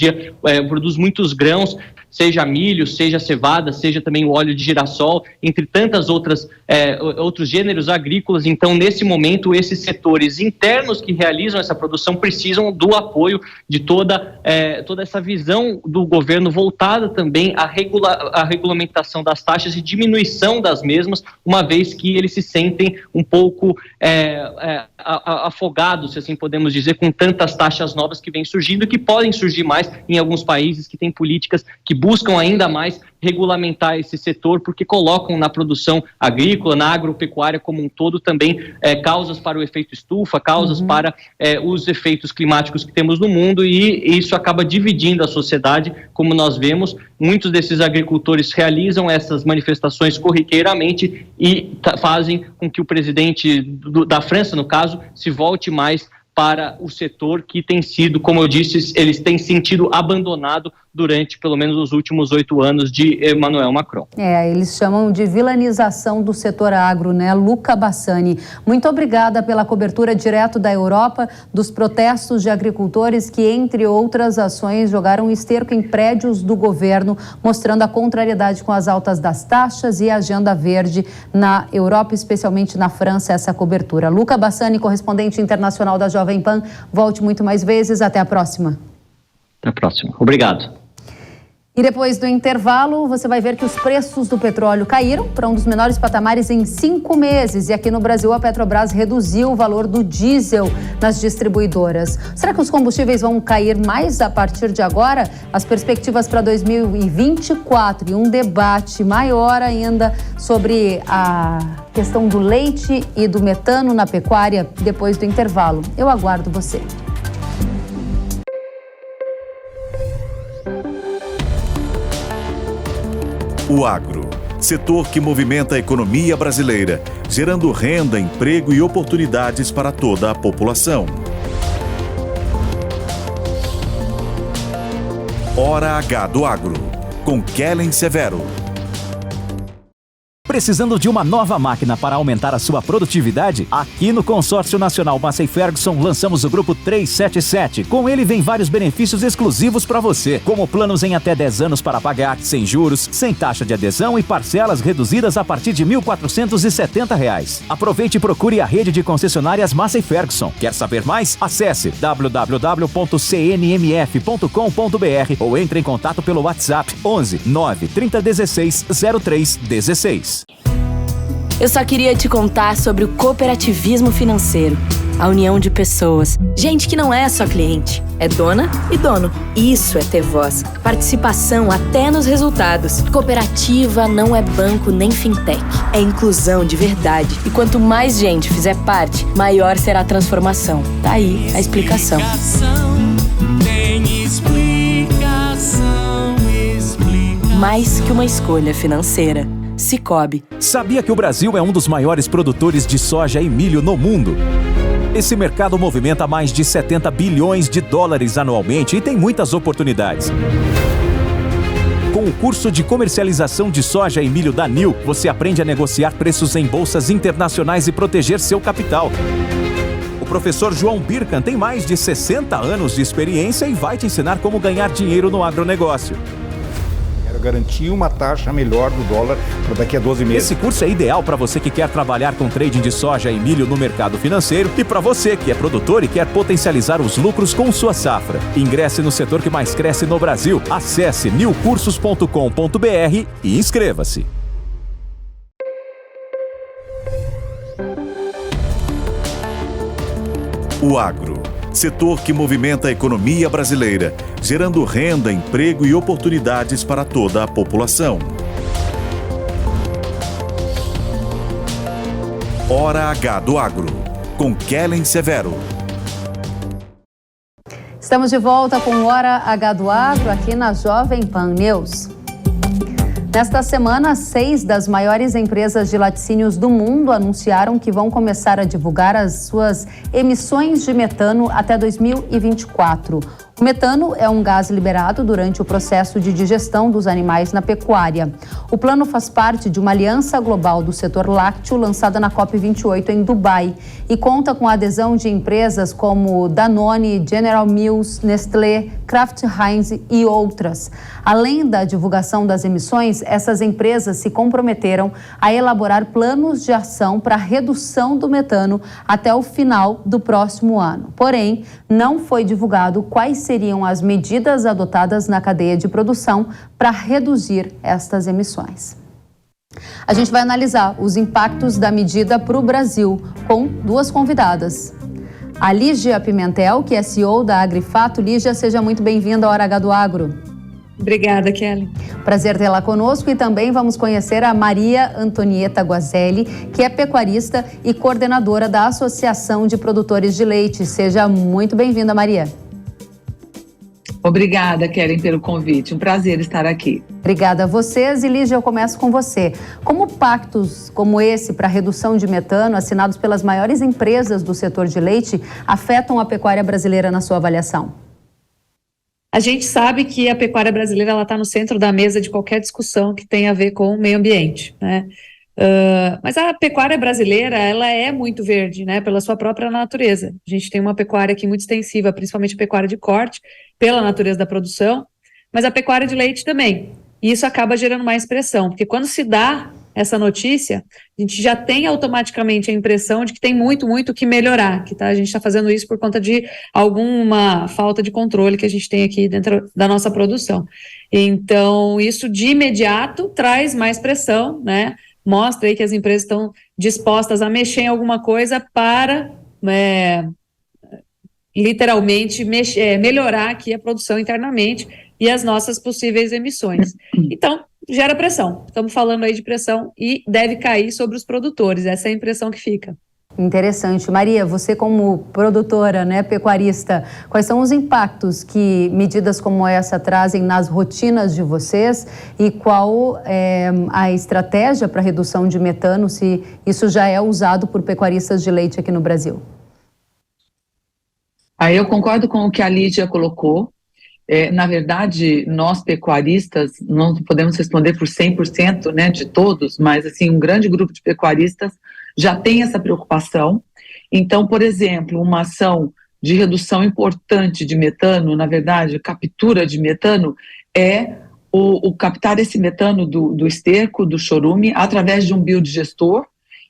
muitos grãos, seja milho, seja cevada, seja também o óleo de girassol, entre tantas outros gêneros agrícolas. Então, nesse momento, esses setores internos que realizam essa produção precisam do apoio de toda essa visão do governo voltada também à regulamentação das taxas e diminuição das mesmas, uma vez que eles se sentem um pouco afogados, se assim podemos dizer, com tantas taxas novas que vêm surgindo, que podem surgir mais em alguns países, países que têm políticas que buscam ainda mais regulamentar esse setor, porque colocam na produção agrícola, na agropecuária como um todo, também causas para o efeito estufa, causas para os efeitos climáticos que temos no mundo, e isso acaba dividindo a sociedade, como nós vemos. Muitos desses agricultores realizam essas manifestações corriqueiramente e fazem com que o presidente da França, no caso, se volte mais para o setor que tem sido, como eu disse, eles têm sentido abandonado durante pelo menos os últimos 8 anos de Emmanuel Macron. Eles chamam de vilanização do setor agro, né? Luca Bassani, muito obrigada pela cobertura direto da Europa dos protestos de agricultores que, entre outras ações, jogaram esterco em prédios do governo, mostrando a contrariedade com as altas das taxas e a agenda verde na Europa, especialmente na França, essa cobertura. Luca Bassani, correspondente internacional da Jovem Pan, volte muito mais vezes. Até a próxima. Até a próxima. Obrigado. E depois do intervalo, você vai ver que os preços do petróleo caíram para um dos menores patamares em 5 meses. E aqui no Brasil, a Petrobras reduziu o valor do diesel nas distribuidoras. Será que os combustíveis vão cair mais a partir de agora? As perspectivas para 2024 e um debate maior ainda sobre a questão do leite e do metano na pecuária depois do intervalo. Eu aguardo você. O agro, setor que movimenta a economia brasileira, gerando renda, emprego e oportunidades para toda a população. Hora H do Agro, com Kellen Severo. Precisando de uma nova máquina para aumentar a sua produtividade? Aqui no Consórcio Nacional Massey Ferguson lançamos o Grupo 377. Com ele vem vários benefícios exclusivos para você, como planos em até 10 anos para pagar, sem juros, sem taxa de adesão e parcelas reduzidas a partir de R$ 1.470. Aproveite e procure a rede de concessionárias Massey Ferguson. Quer saber mais? Acesse www.cnmf.com.br ou entre em contato pelo WhatsApp 11 9 3016 0316. Eu só queria te contar sobre o cooperativismo financeiro, a união de pessoas. Gente que não é só cliente, é dona e dono. Isso é ter voz, participação até nos resultados. Cooperativa não é banco nem fintech, é inclusão de verdade. E quanto mais gente fizer parte, maior será a transformação. Tá aí a explicação. Mais que uma escolha financeira. Cicobi. Sabia que o Brasil é um dos maiores produtores de soja e milho no mundo? Esse mercado movimenta mais de 70 bilhões de dólares anualmente e tem muitas oportunidades. Com o curso de comercialização de soja e milho da NIL, você aprende a negociar preços em bolsas internacionais e proteger seu capital. O professor João Birkan tem mais de 60 anos de experiência e vai te ensinar como ganhar dinheiro no agronegócio. Garantir uma taxa melhor do dólar para daqui a 12 meses. Esse curso é ideal para você que quer trabalhar com trading de soja e milho no mercado financeiro e para você que é produtor e quer potencializar os lucros com sua safra. Ingresse no setor que mais cresce no Brasil. Acesse nilcursos.com.br e inscreva-se. O agro, setor que movimenta a economia brasileira, gerando renda, emprego e oportunidades para toda a população. Hora H do Agro, com Kellen Severo. Estamos de volta com Hora H do Agro aqui na Jovem Pan News. Nesta semana, 6 das maiores empresas de laticínios do mundo anunciaram que vão começar a divulgar as suas emissões de metano até 2024. O metano é um gás liberado durante o processo de digestão dos animais na pecuária. O plano faz parte de uma aliança global do setor lácteo lançada na COP28 em Dubai e conta com a adesão de empresas como Danone, General Mills, Nestlé, Kraft Heinz e outras. Além da divulgação das emissões, essas empresas se comprometeram a elaborar planos de ação para a redução do metano até o final do próximo ano. Porém, não foi divulgado quais seriam as medidas adotadas na cadeia de produção para reduzir estas emissões. A gente vai analisar os impactos da medida para o Brasil com 2 convidadas. A Lígia Pimentel, que é CEO da Agrifato. Lígia, seja muito bem-vinda à Hora H do Agro. Obrigada, Kelly. Prazer tê-la conosco e também vamos conhecer a Maria Antonieta Guazelli, que é pecuarista e coordenadora da Associação de Produtores de Leite. Seja muito bem-vinda, Maria. Obrigada, Keren, pelo convite. Um prazer estar aqui. Obrigada a vocês. E, Lígia, eu começo com você. Como pactos como esse para redução de metano, assinados pelas maiores empresas do setor de leite, afetam a pecuária brasileira na sua avaliação? A gente sabe que a pecuária brasileira está no centro da mesa de qualquer discussão que tenha a ver com o meio ambiente, né? Mas a pecuária brasileira, ela é muito verde, né, pela sua própria natureza. A gente tem uma pecuária aqui muito extensiva, principalmente a pecuária de corte, pela natureza da produção, mas a pecuária de leite também. E isso acaba gerando mais pressão, porque quando se dá essa notícia, a gente já tem automaticamente a impressão de que tem muito o que melhorar, que a gente está fazendo isso por conta de alguma falta de controle que a gente tem aqui dentro da nossa produção. Então, isso de imediato traz mais pressão, né? Mostra aí que as empresas estão dispostas a mexer em alguma coisa para, literalmente, melhorar aqui a produção internamente e as nossas possíveis emissões. Então, gera pressão. Estamos falando aí de pressão e deve cair sobre os produtores. Essa é a impressão que fica. Interessante. Maria, você como produtora, né, pecuarista, quais são os impactos que medidas como essa trazem nas rotinas de vocês e qual é a estratégia para redução de metano, se isso já é usado por pecuaristas de leite aqui no Brasil? Eu concordo com o que a Lídia colocou. Na verdade, nós pecuaristas, não podemos responder por 100%, né, de todos, mas assim, um grande grupo de pecuaristas já tem essa preocupação. Então, por exemplo, uma ação de redução importante de metano, na verdade, captura de metano, é o captar esse metano do esterco, do chorume, através de um biodigestor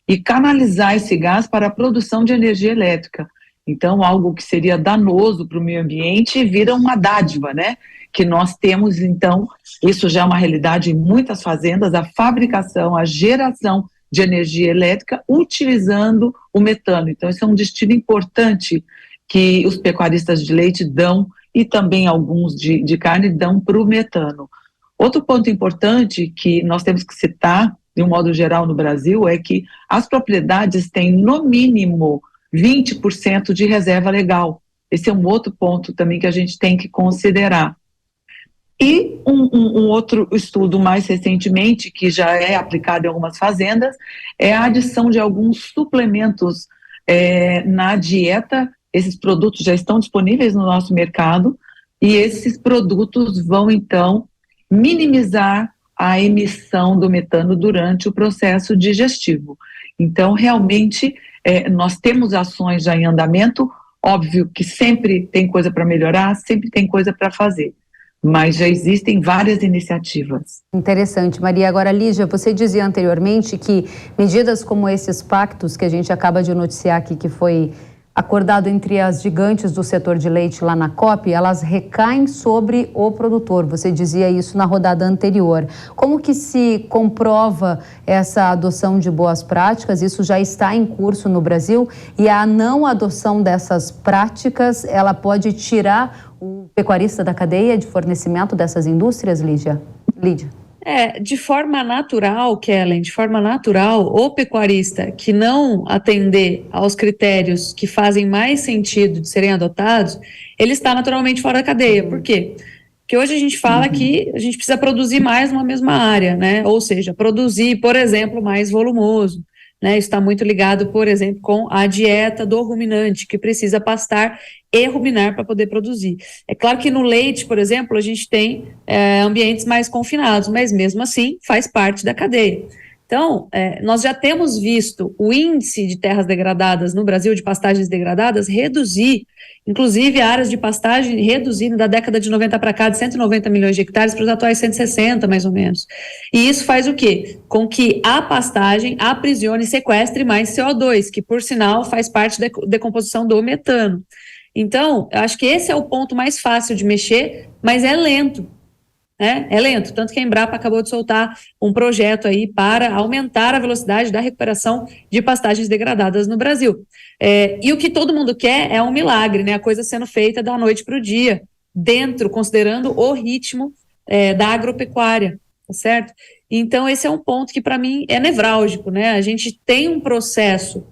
e canalizar esse gás para a produção de energia elétrica. Então, algo que seria danoso para o meio ambiente vira uma dádiva, né? Que nós temos, então, isso já é uma realidade em muitas fazendas, a fabricação, a geração de energia elétrica utilizando o metano. Então, isso é um destino importante que os pecuaristas de leite dão e também alguns de carne dão para o metano. Outro ponto importante que nós temos que citar, de um modo geral no Brasil, é que as propriedades têm, no mínimo, 20% de reserva legal. Esse é um outro ponto também que a gente tem que considerar. E um outro estudo mais recentemente, que já é aplicado em algumas fazendas, é a adição de alguns suplementos na dieta. Esses produtos já estão disponíveis no nosso mercado e esses produtos vão, então, minimizar a emissão do metano durante o processo digestivo. Então, realmente, nós temos ações já em andamento. Óbvio que sempre tem coisa para melhorar, sempre tem coisa para fazer, mas já existem várias iniciativas. Interessante, Maria. Agora, Lígia, você dizia anteriormente que medidas como esses pactos que a gente acaba de noticiar aqui, que foi acordado entre as gigantes do setor de leite lá na COP, elas recaem sobre o produtor. Você dizia isso na rodada anterior. Como que se comprova essa adoção de boas práticas? Isso já está em curso no Brasil e a não adoção dessas práticas, ela pode tirar o pecuarista da cadeia de fornecimento dessas indústrias, Lídia? De forma natural, Kellen, de forma natural, o pecuarista que não atender aos critérios que fazem mais sentido de serem adotados, ele está naturalmente fora da cadeia. Por quê? Porque hoje a gente fala que a gente precisa produzir mais numa mesma área, né? Ou seja, produzir, por exemplo, mais volumoso. Né, está muito ligado, por exemplo, com a dieta do ruminante, que precisa pastar e ruminar para poder produzir. É claro que no leite, por exemplo, a gente tem ambientes mais confinados, mas mesmo assim faz parte da cadeia. Então, nós já temos visto o índice de terras degradadas no Brasil, de pastagens degradadas, reduzir, inclusive áreas de pastagem reduzindo da década de 90 para cá, de 190 milhões de hectares para os atuais 160, mais ou menos. E isso faz o quê? Com que a pastagem aprisione e sequestre mais CO2, que, por sinal, faz parte da decomposição do metano. Então, eu acho que esse é o ponto mais fácil de mexer, mas é lento. É lento, tanto que a Embrapa acabou de soltar um projeto aí para aumentar a velocidade da recuperação de pastagens degradadas no Brasil. E o que todo mundo quer é um milagre, né? A coisa sendo feita da noite para o dia, considerando o ritmo da agropecuária, tá certo? Então, esse é um ponto que, para mim, é nevrálgico, né? A gente tem um processo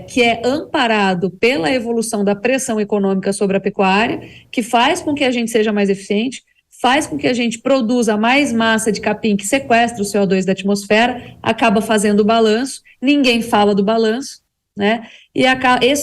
que é amparado pela evolução da pressão econômica sobre a pecuária, que faz com que a gente seja mais eficiente, faz com que a gente produza mais massa de capim que sequestra o CO2 da atmosfera, acaba fazendo o balanço, ninguém fala do balanço, né? E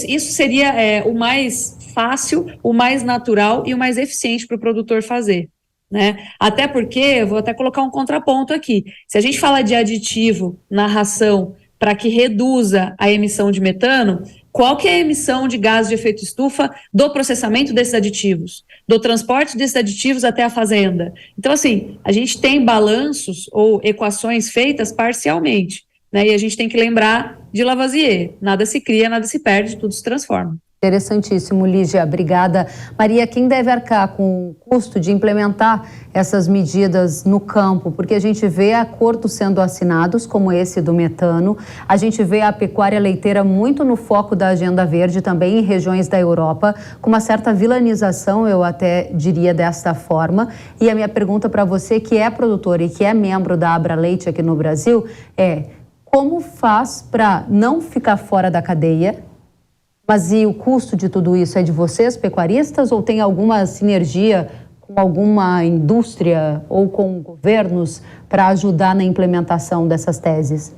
isso seria o mais fácil, o mais natural e o mais eficiente para o produtor fazer, né? Até porque, eu vou até colocar um contraponto aqui, se a gente fala de aditivo na ração para que reduza a emissão de metano, qual que é a emissão de gás de efeito estufa do processamento desses aditivos, do transporte desses aditivos até a fazenda? Então, assim, a gente tem balanços ou equações feitas parcialmente, né? E a gente tem que lembrar de Lavoisier, nada se cria, nada se perde, tudo se transforma. Interessantíssimo, Lígia, obrigada. Maria, quem deve arcar com o custo de implementar essas medidas no campo? Porque a gente vê acordos sendo assinados, como esse do metano, a gente vê a pecuária leiteira muito no foco da agenda verde, também em regiões da Europa, com uma certa vilanização, eu até diria desta forma. E a minha pergunta para você, que é produtor e que é membro da Abra Leite aqui no Brasil, é: como faz para não ficar fora da cadeia? Mas e o custo de tudo isso é de vocês, pecuaristas, ou tem alguma sinergia com alguma indústria ou com governos para ajudar na implementação dessas teses?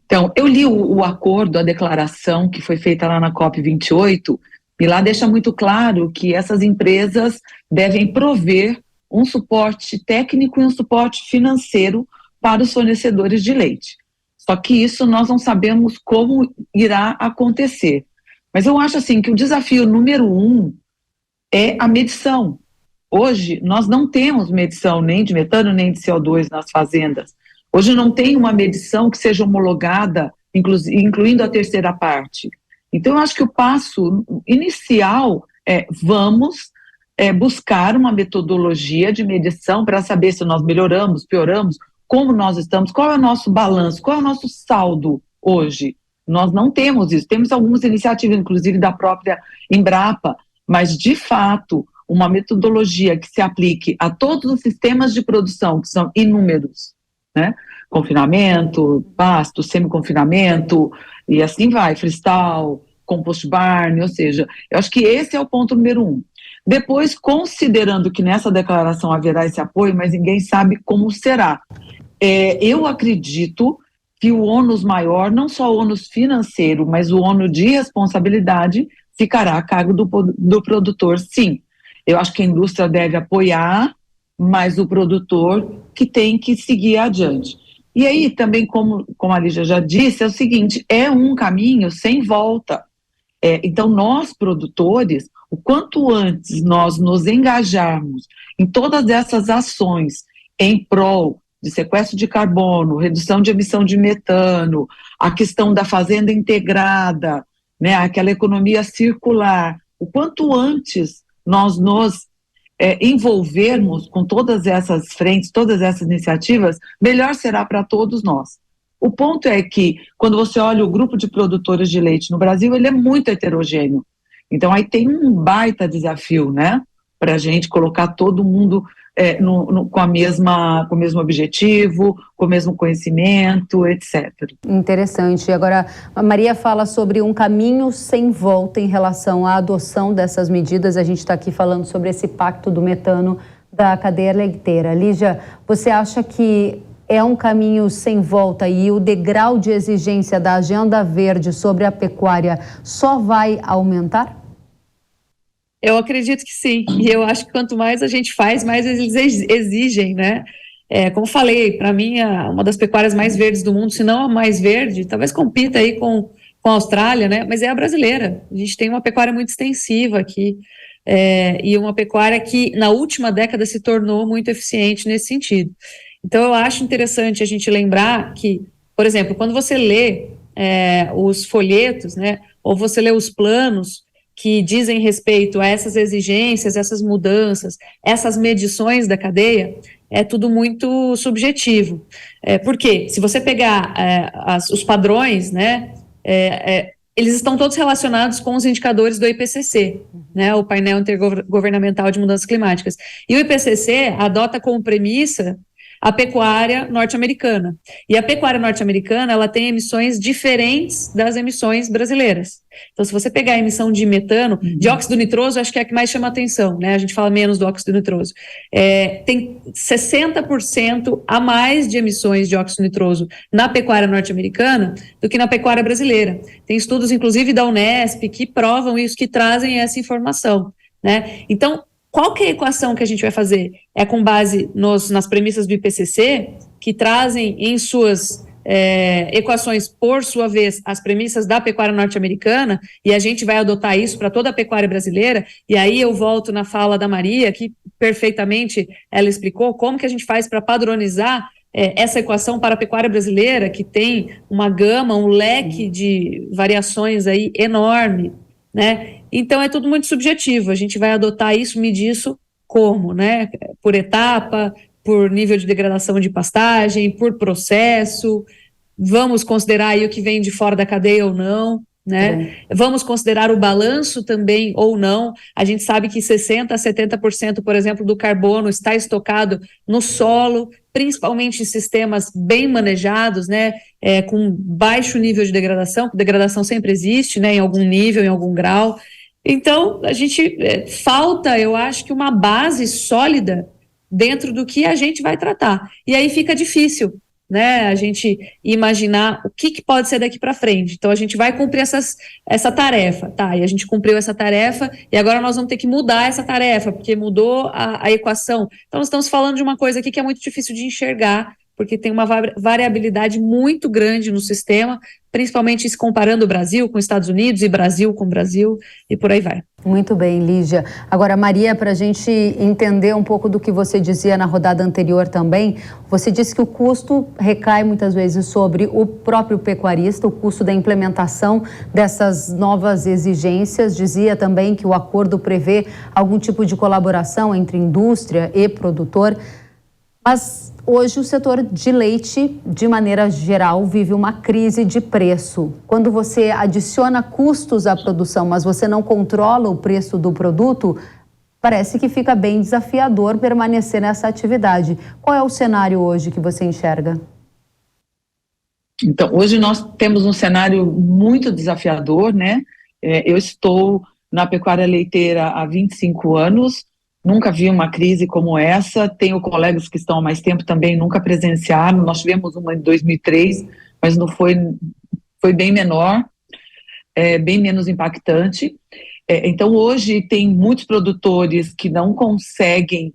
Então, eu li o acordo, a declaração que foi feita lá na COP28, e lá deixa muito claro que essas empresas devem prover um suporte técnico e um suporte financeiro para os fornecedores de leite. Só que isso nós não sabemos como irá acontecer. Mas eu acho assim que o desafio número 1 é a medição. Hoje nós não temos medição nem de metano nem de CO2 nas fazendas. Hoje não tem uma medição que seja homologada, incluindo a terceira parte. Então eu acho que o passo inicial é vamos buscar uma metodologia de medição para saber se nós melhoramos, pioramos, como nós estamos, qual é o nosso balanço, qual é o nosso saldo hoje. Nós não temos isso, temos algumas iniciativas, inclusive da própria Embrapa, mas de fato, uma metodologia que se aplique a todos os sistemas de produção, que são inúmeros, né? Confinamento, pasto, semi-confinamento, e assim vai, freestyle, compost barn, ou seja, eu acho que esse é o ponto número 1. Depois, considerando que nessa declaração haverá esse apoio, mas ninguém sabe como será. Eu acredito que o ônus maior, não só o ônus financeiro, mas o ônus de responsabilidade ficará a cargo do produtor, sim. Eu acho que a indústria deve apoiar, mas o produtor que tem que seguir adiante. E aí, também, como a Lígia já disse, é o seguinte, é um caminho sem volta. Então, nós, produtores, o quanto antes nós nos engajarmos em todas essas ações em prol de sequestro de carbono, redução de emissão de metano, a questão da fazenda integrada, né, aquela economia circular, o quanto antes nós nos envolvermos com todas essas frentes, todas essas iniciativas, melhor será para todos nós. O ponto é que, quando você olha o grupo de produtores de leite no Brasil, ele é muito heterogêneo. Então, aí tem um baita desafio, né, para a gente colocar todo mundo com o mesmo objetivo, com o mesmo conhecimento, etc. Interessante. Agora, a Maria fala sobre um caminho sem volta em relação à adoção dessas medidas. A gente está aqui falando sobre esse pacto do metano da cadeia leiteira. Lígia, você acha que é um caminho sem volta e o degrau de exigência da agenda verde sobre a pecuária só vai aumentar? Eu acredito que sim, e eu acho que quanto mais a gente faz, mais eles exigem, né? Como falei, para mim, uma das pecuárias mais verdes do mundo, se não a mais verde, talvez compita aí com a Austrália, né? Mas é a brasileira. A gente tem uma pecuária muito extensiva aqui, e uma pecuária que na última década se tornou muito eficiente nesse sentido. Então, eu acho interessante a gente lembrar que, por exemplo, quando você lê os folhetos, né, ou você lê os planos que dizem respeito a essas exigências, essas mudanças, essas medições da cadeia, é tudo muito subjetivo. Por quê? Se você pegar os padrões, né, eles estão todos relacionados com os indicadores do IPCC, né, o painel intergovernamental de mudanças climáticas. E o IPCC adota como premissa a pecuária norte-americana. E a pecuária norte-americana, ela tem emissões diferentes das emissões brasileiras. Então, se você pegar a emissão de metano, dióxido nitroso, acho que é a que mais chama atenção, né? A gente fala menos do óxido nitroso. Tem 60% a mais de emissões de dióxido nitroso na pecuária norte-americana do que na pecuária brasileira. Tem estudos, inclusive, da Unesp, que provam isso, que trazem essa informação, né? Então, qual que é a equação que a gente vai fazer? É com base nas premissas do IPCC, que trazem em suas equações, por sua vez, as premissas da pecuária norte-americana, e a gente vai adotar isso para toda a pecuária brasileira, e aí eu volto na fala da Maria, que perfeitamente ela explicou como que a gente faz para padronizar essa equação para a pecuária brasileira, que tem uma gama, um leque de variações aí enorme, né? Então é tudo muito subjetivo, a gente vai adotar isso, medir isso como, né? Por etapa, por nível de degradação de pastagem, por processo, vamos considerar aí o que vem de fora da cadeia ou não, né? Vamos considerar o balanço também ou não. A gente sabe que 60% a 70%, por exemplo, do carbono está estocado no solo, principalmente em sistemas bem manejados, né? Com baixo nível de degradação, porque degradação sempre existe, né? Em algum nível, em algum grau. Então, a gente falta, eu acho que uma base sólida dentro do que a gente vai tratar. E aí fica difícil, né, a gente imaginar o que pode ser daqui para frente. Então, a gente vai cumprir essa tarefa, tá? E a gente cumpriu essa tarefa, e agora nós vamos ter que mudar essa tarefa, porque mudou a equação. Então, nós estamos falando de uma coisa aqui que é muito difícil de enxergar, porque tem uma variabilidade muito grande no sistema, principalmente se comparando o Brasil com os Estados Unidos e Brasil com o Brasil, e por aí vai. Muito bem, Lígia. Agora, Maria, para a gente entender um pouco do que você dizia na rodada anterior também, você disse que o custo recai muitas vezes sobre o próprio pecuarista, o custo da implementação dessas novas exigências. Dizia também que o acordo prevê algum tipo de colaboração entre indústria e produtor, mas hoje o setor de leite, de maneira geral, vive uma crise de preço. Quando você adiciona custos à produção, mas você não controla o preço do produto, parece que fica bem desafiador permanecer nessa atividade. Qual é o cenário hoje que você enxerga? Então, hoje nós temos um cenário muito desafiador, né? Eu estou na pecuária leiteira há 25 anos, nunca vi uma crise como essa, tenho colegas que estão há mais tempo também, nunca presenciaram, nós tivemos uma em 2003, mas não foi bem menor, bem menos impactante. Então hoje tem muitos produtores que não conseguem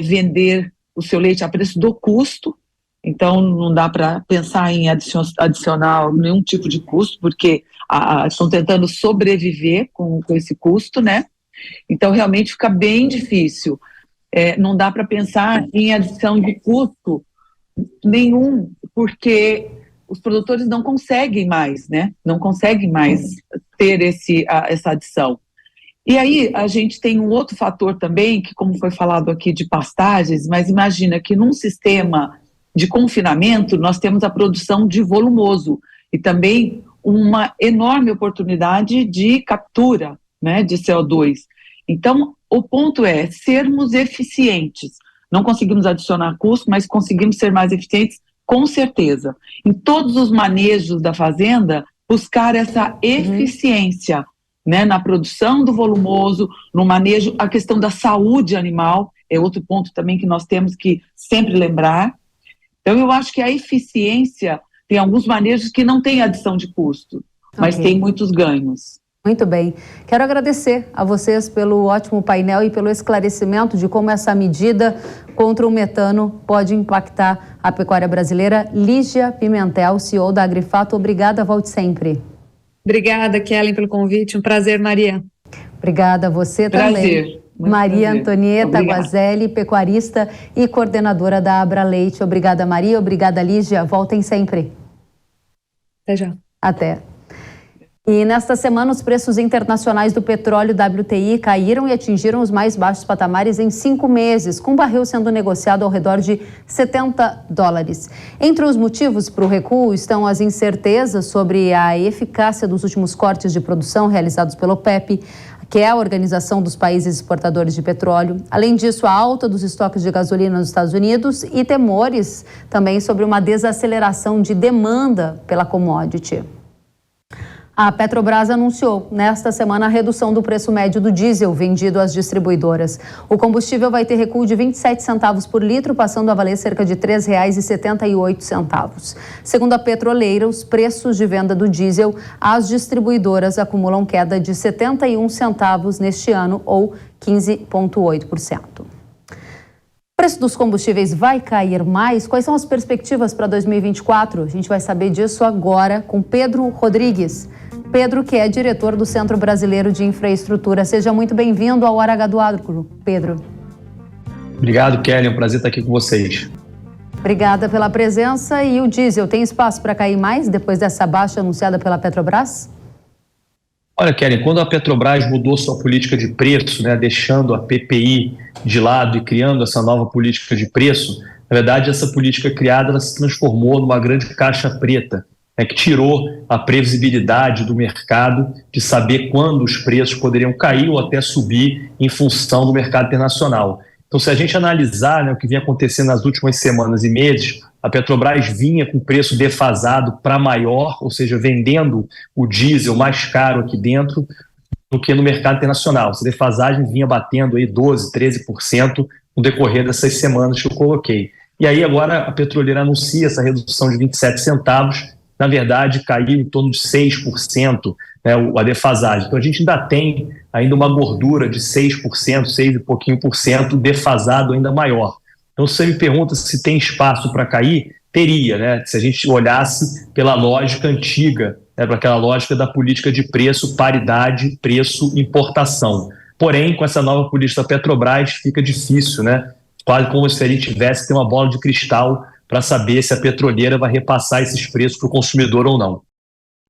vender o seu leite a preço do custo, então não dá para pensar em adicionar nenhum tipo de custo, porque estão tentando sobreviver com esse custo, né? Então, realmente fica bem difícil. Não dá para pensar em adição de custo nenhum, porque os produtores não conseguem mais, né? Não conseguem mais ter essa adição. E aí, a gente tem um outro fator também, que como foi falado aqui de pastagens, mas imagina que num sistema de confinamento, nós temos a produção de volumoso e também uma enorme oportunidade de captura, né, de CO2. Então, o ponto é sermos eficientes. Não conseguimos adicionar custo, mas conseguimos ser mais eficientes, com certeza. Em todos os manejos da fazenda, buscar essa eficiência, né, na produção do volumoso, no manejo, a questão da saúde animal, é outro ponto também que nós temos que sempre lembrar. Então, eu acho que a eficiência tem alguns manejos que não tem adição de custo, mas tem muitos ganhos. Muito bem. Quero agradecer a vocês pelo ótimo painel e pelo esclarecimento de como essa medida contra o metano pode impactar a pecuária brasileira. Lígia Pimentel, CEO da Agrifato, obrigada, volte sempre. Obrigada, Kellen, pelo convite. Um prazer, Maria. Obrigada a você também. Maria Antonieta Guazelli, pecuarista e coordenadora da Abra Leite. Obrigada, Maria. Obrigada, Lígia. Voltem sempre. Até já. Até. E nesta semana, os preços internacionais do petróleo WTI caíram e atingiram os mais baixos patamares em 5 meses, com o barril sendo negociado ao redor de $70. Entre os motivos para o recuo estão as incertezas sobre a eficácia dos últimos cortes de produção realizados pela OPEP, que é a Organização dos Países Exportadores de Petróleo. Além disso, a alta dos estoques de gasolina nos Estados Unidos e temores também sobre uma desaceleração de demanda pela commodity. A Petrobras anunciou nesta semana a redução do preço médio do diesel vendido às distribuidoras. O combustível vai ter recuo de 27 centavos por litro, passando a valer cerca de R$ 3,78. Segundo a petroleira, os preços de venda do diesel às distribuidoras acumulam queda de 71 centavos neste ano, ou 15,8%. O preço dos combustíveis vai cair mais? Quais são as perspectivas para 2024? A gente vai saber disso agora com Pedro Rodrigues. Pedro, que é diretor do Centro Brasileiro de Infraestrutura. Seja muito bem-vindo ao Hora H do Agro, Pedro. Obrigado, Kelly. É um prazer estar aqui com vocês. Obrigada pela presença. E o diesel tem espaço para cair mais depois dessa baixa anunciada pela Petrobras? Olha, Kelly, quando a Petrobras mudou sua política de preço, deixando a PPI de lado e criando essa nova política de preço, na verdade, essa política criada ela se transformou numa grande caixa preta, que tirou a previsibilidade do mercado de saber quando os preços poderiam cair ou até subir em função do mercado internacional. Então, se a gente analisar o que vinha acontecendo nas últimas semanas e meses, a Petrobras vinha com preço defasado para maior, ou seja, vendendo o diesel mais caro aqui dentro do que no mercado internacional. Essa defasagem vinha batendo aí 12%, 13% no decorrer dessas semanas que eu coloquei. E aí agora a petroleira anuncia essa redução de 27 centavos, na verdade caiu em torno de 6%, a defasagem. Então a gente ainda tem uma gordura de 6%, 6 e pouquinho por cento defasado ainda maior. Então se você me pergunta se tem espaço para cair, teria, se a gente olhasse pela lógica antiga, para aquela lógica da política de preço, paridade, preço, importação. Porém, com essa nova política da Petrobras fica difícil, quase como se a gente tivesse que ter uma bola de cristal para saber se a petroleira vai repassar esses preços para o consumidor ou não.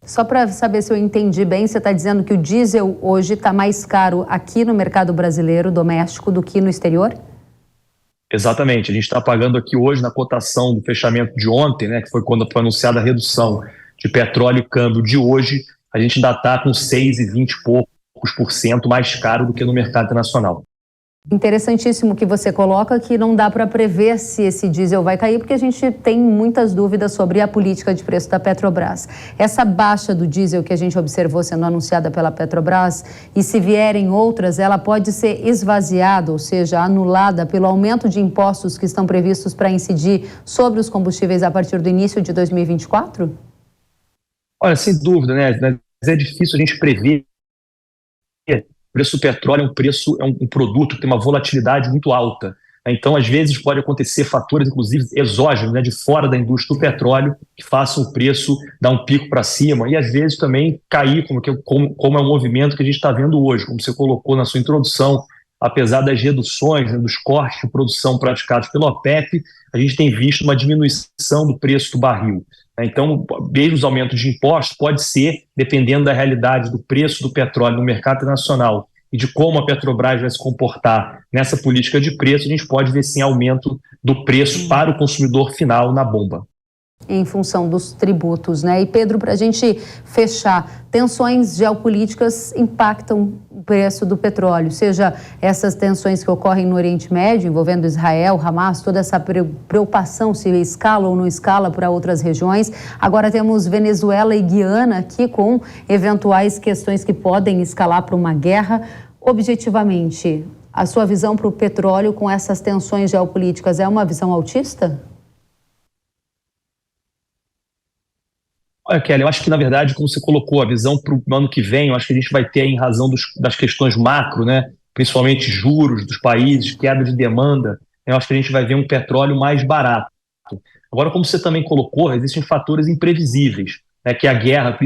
Só para saber se eu entendi bem, você está dizendo que o diesel hoje está mais caro aqui no mercado brasileiro, doméstico, do que no exterior? Exatamente. A gente está pagando aqui hoje na cotação do fechamento de ontem, que foi quando foi anunciada a redução de petróleo e câmbio de hoje, a gente ainda está com 6,20 e poucos por cento mais caro do que no mercado internacional. Interessantíssimo que você coloca que não dá para prever se esse diesel vai cair, porque a gente tem muitas dúvidas sobre a política de preço da Petrobras. Essa baixa do diesel que a gente observou sendo anunciada pela Petrobras, e se vierem outras, ela pode ser esvaziada, ou seja, anulada pelo aumento de impostos que estão previstos para incidir sobre os combustíveis a partir do início de 2024? Olha, sem dúvida, mas é difícil a gente prever. O preço do petróleo é um produto que tem uma volatilidade muito alta. Então, às vezes, pode acontecer fatores, inclusive, exógenos, de fora da indústria do petróleo, que façam o preço dar um pico para cima e, às vezes, também cair, como é um movimento que a gente está vendo hoje, como você colocou na sua introdução. Apesar das reduções, dos cortes de produção praticados pela OPEP, a gente tem visto uma diminuição do preço do barril. Então, mesmo os aumentos de impostos pode ser, dependendo da realidade do preço do petróleo no mercado internacional e de como a Petrobras vai se comportar nessa política de preço, a gente pode ver sim aumento do preço para o consumidor final na bomba. Em função dos tributos, E Pedro, para a gente fechar, tensões geopolíticas impactam o preço do petróleo, seja essas tensões que ocorrem no Oriente Médio, envolvendo Israel, Hamas, toda essa preocupação se escala ou não escala para outras regiões. Agora temos Venezuela e Guiana aqui com eventuais questões que podem escalar para uma guerra. Objetivamente, a sua visão para o petróleo com essas tensões geopolíticas é uma visão autista? Olha, Kelly, eu acho que, na verdade, como você colocou, a visão para o ano que vem, eu acho que a gente vai ter, em razão das questões macro, principalmente juros dos países, queda de demanda, eu acho que a gente vai ver um petróleo mais barato. Agora, como você também colocou, existem fatores imprevisíveis, que é a guerra,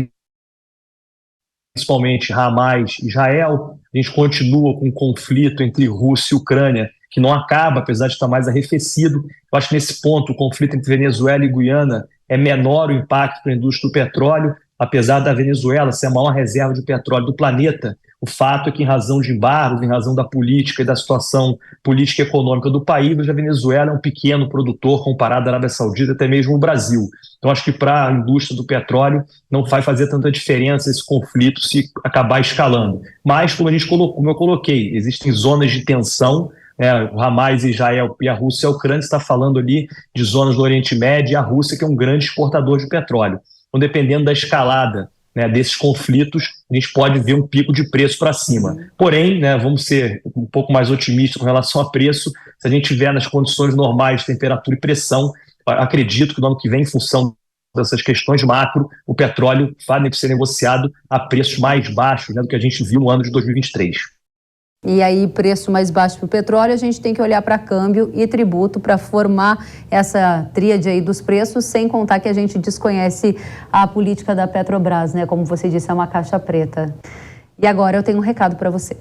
principalmente Hamas e Israel. A gente continua com um conflito entre Rússia e Ucrânia, que não acaba, apesar de estar mais arrefecido. Eu acho que nesse ponto o conflito entre Venezuela e Guiana é menor o impacto para a indústria do petróleo, apesar da Venezuela ser a maior reserva de petróleo do planeta, o fato é que, em razão de embargos, em razão da política e da situação política e econômica do país, a Venezuela é um pequeno produtor comparado à Arábia Saudita, até mesmo o Brasil. Então, acho que para a indústria do petróleo não vai fazer tanta diferença esse conflito se acabar escalando. Mas, como eu coloquei, existem zonas de tensão, o Hamas, Israel e a Rússia e a Ucrânia está falando ali de zonas do Oriente Médio e a Rússia, que é um grande exportador de petróleo. Então, dependendo da escalada desses conflitos, a gente pode ver um pico de preço para cima. Porém, vamos ser um pouco mais otimistas com relação a preço. Se a gente tiver nas condições normais de temperatura e pressão, acredito que no ano que vem, em função dessas questões macro, o petróleo vai ser negociado a preços mais baixos do que a gente viu no ano de 2023. E aí, preço mais baixo para o petróleo, a gente tem que olhar para câmbio e tributo para formar essa tríade aí dos preços, sem contar que a gente desconhece a política da Petrobras, Como você disse, é uma caixa preta. E agora eu tenho um recado para você.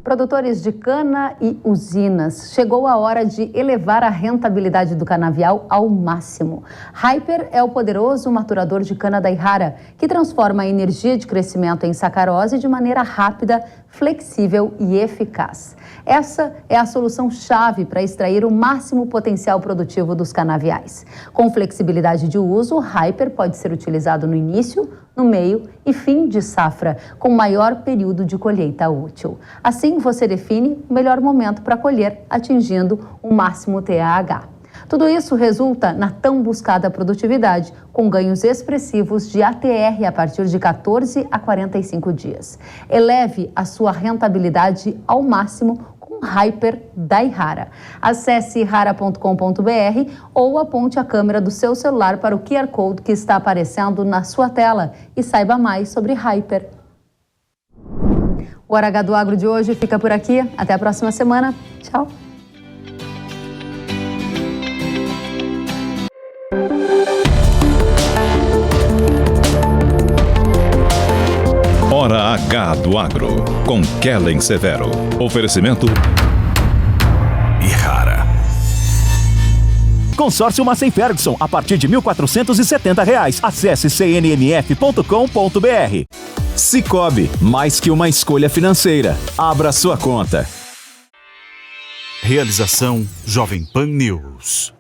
Produtores de cana e usinas, chegou a hora de elevar a rentabilidade do canavial ao máximo. Hyper é o poderoso maturador de cana da Yara, que transforma a energia de crescimento em sacarose de maneira rápida, flexível e eficaz. Essa é a solução-chave para extrair o máximo potencial produtivo dos canaviais. Com flexibilidade de uso, o Hyper pode ser utilizado no início, no meio e fim de safra, com maior período de colheita útil. Assim, você define o melhor momento para colher, atingindo o máximo TAH. Tudo isso resulta na tão buscada produtividade, com ganhos expressivos de ATR a partir de 14 a 45 dias. Eleve a sua rentabilidade ao máximo com Hyper da Yara. Acesse yara.com.br ou aponte a câmera do seu celular para o QR Code que está aparecendo na sua tela e saiba mais sobre Hyper. O Hora H do Agro de hoje fica por aqui. Até a próxima semana. Tchau. Hora H do Agro, com Kellen Severo. Oferecimento Yara. Consórcio Massey Ferguson, a partir de R$ 1.470. Acesse cnmf.com.br. Sicoob, mais que uma escolha financeira. Abra sua conta. Realização Jovem Pan News.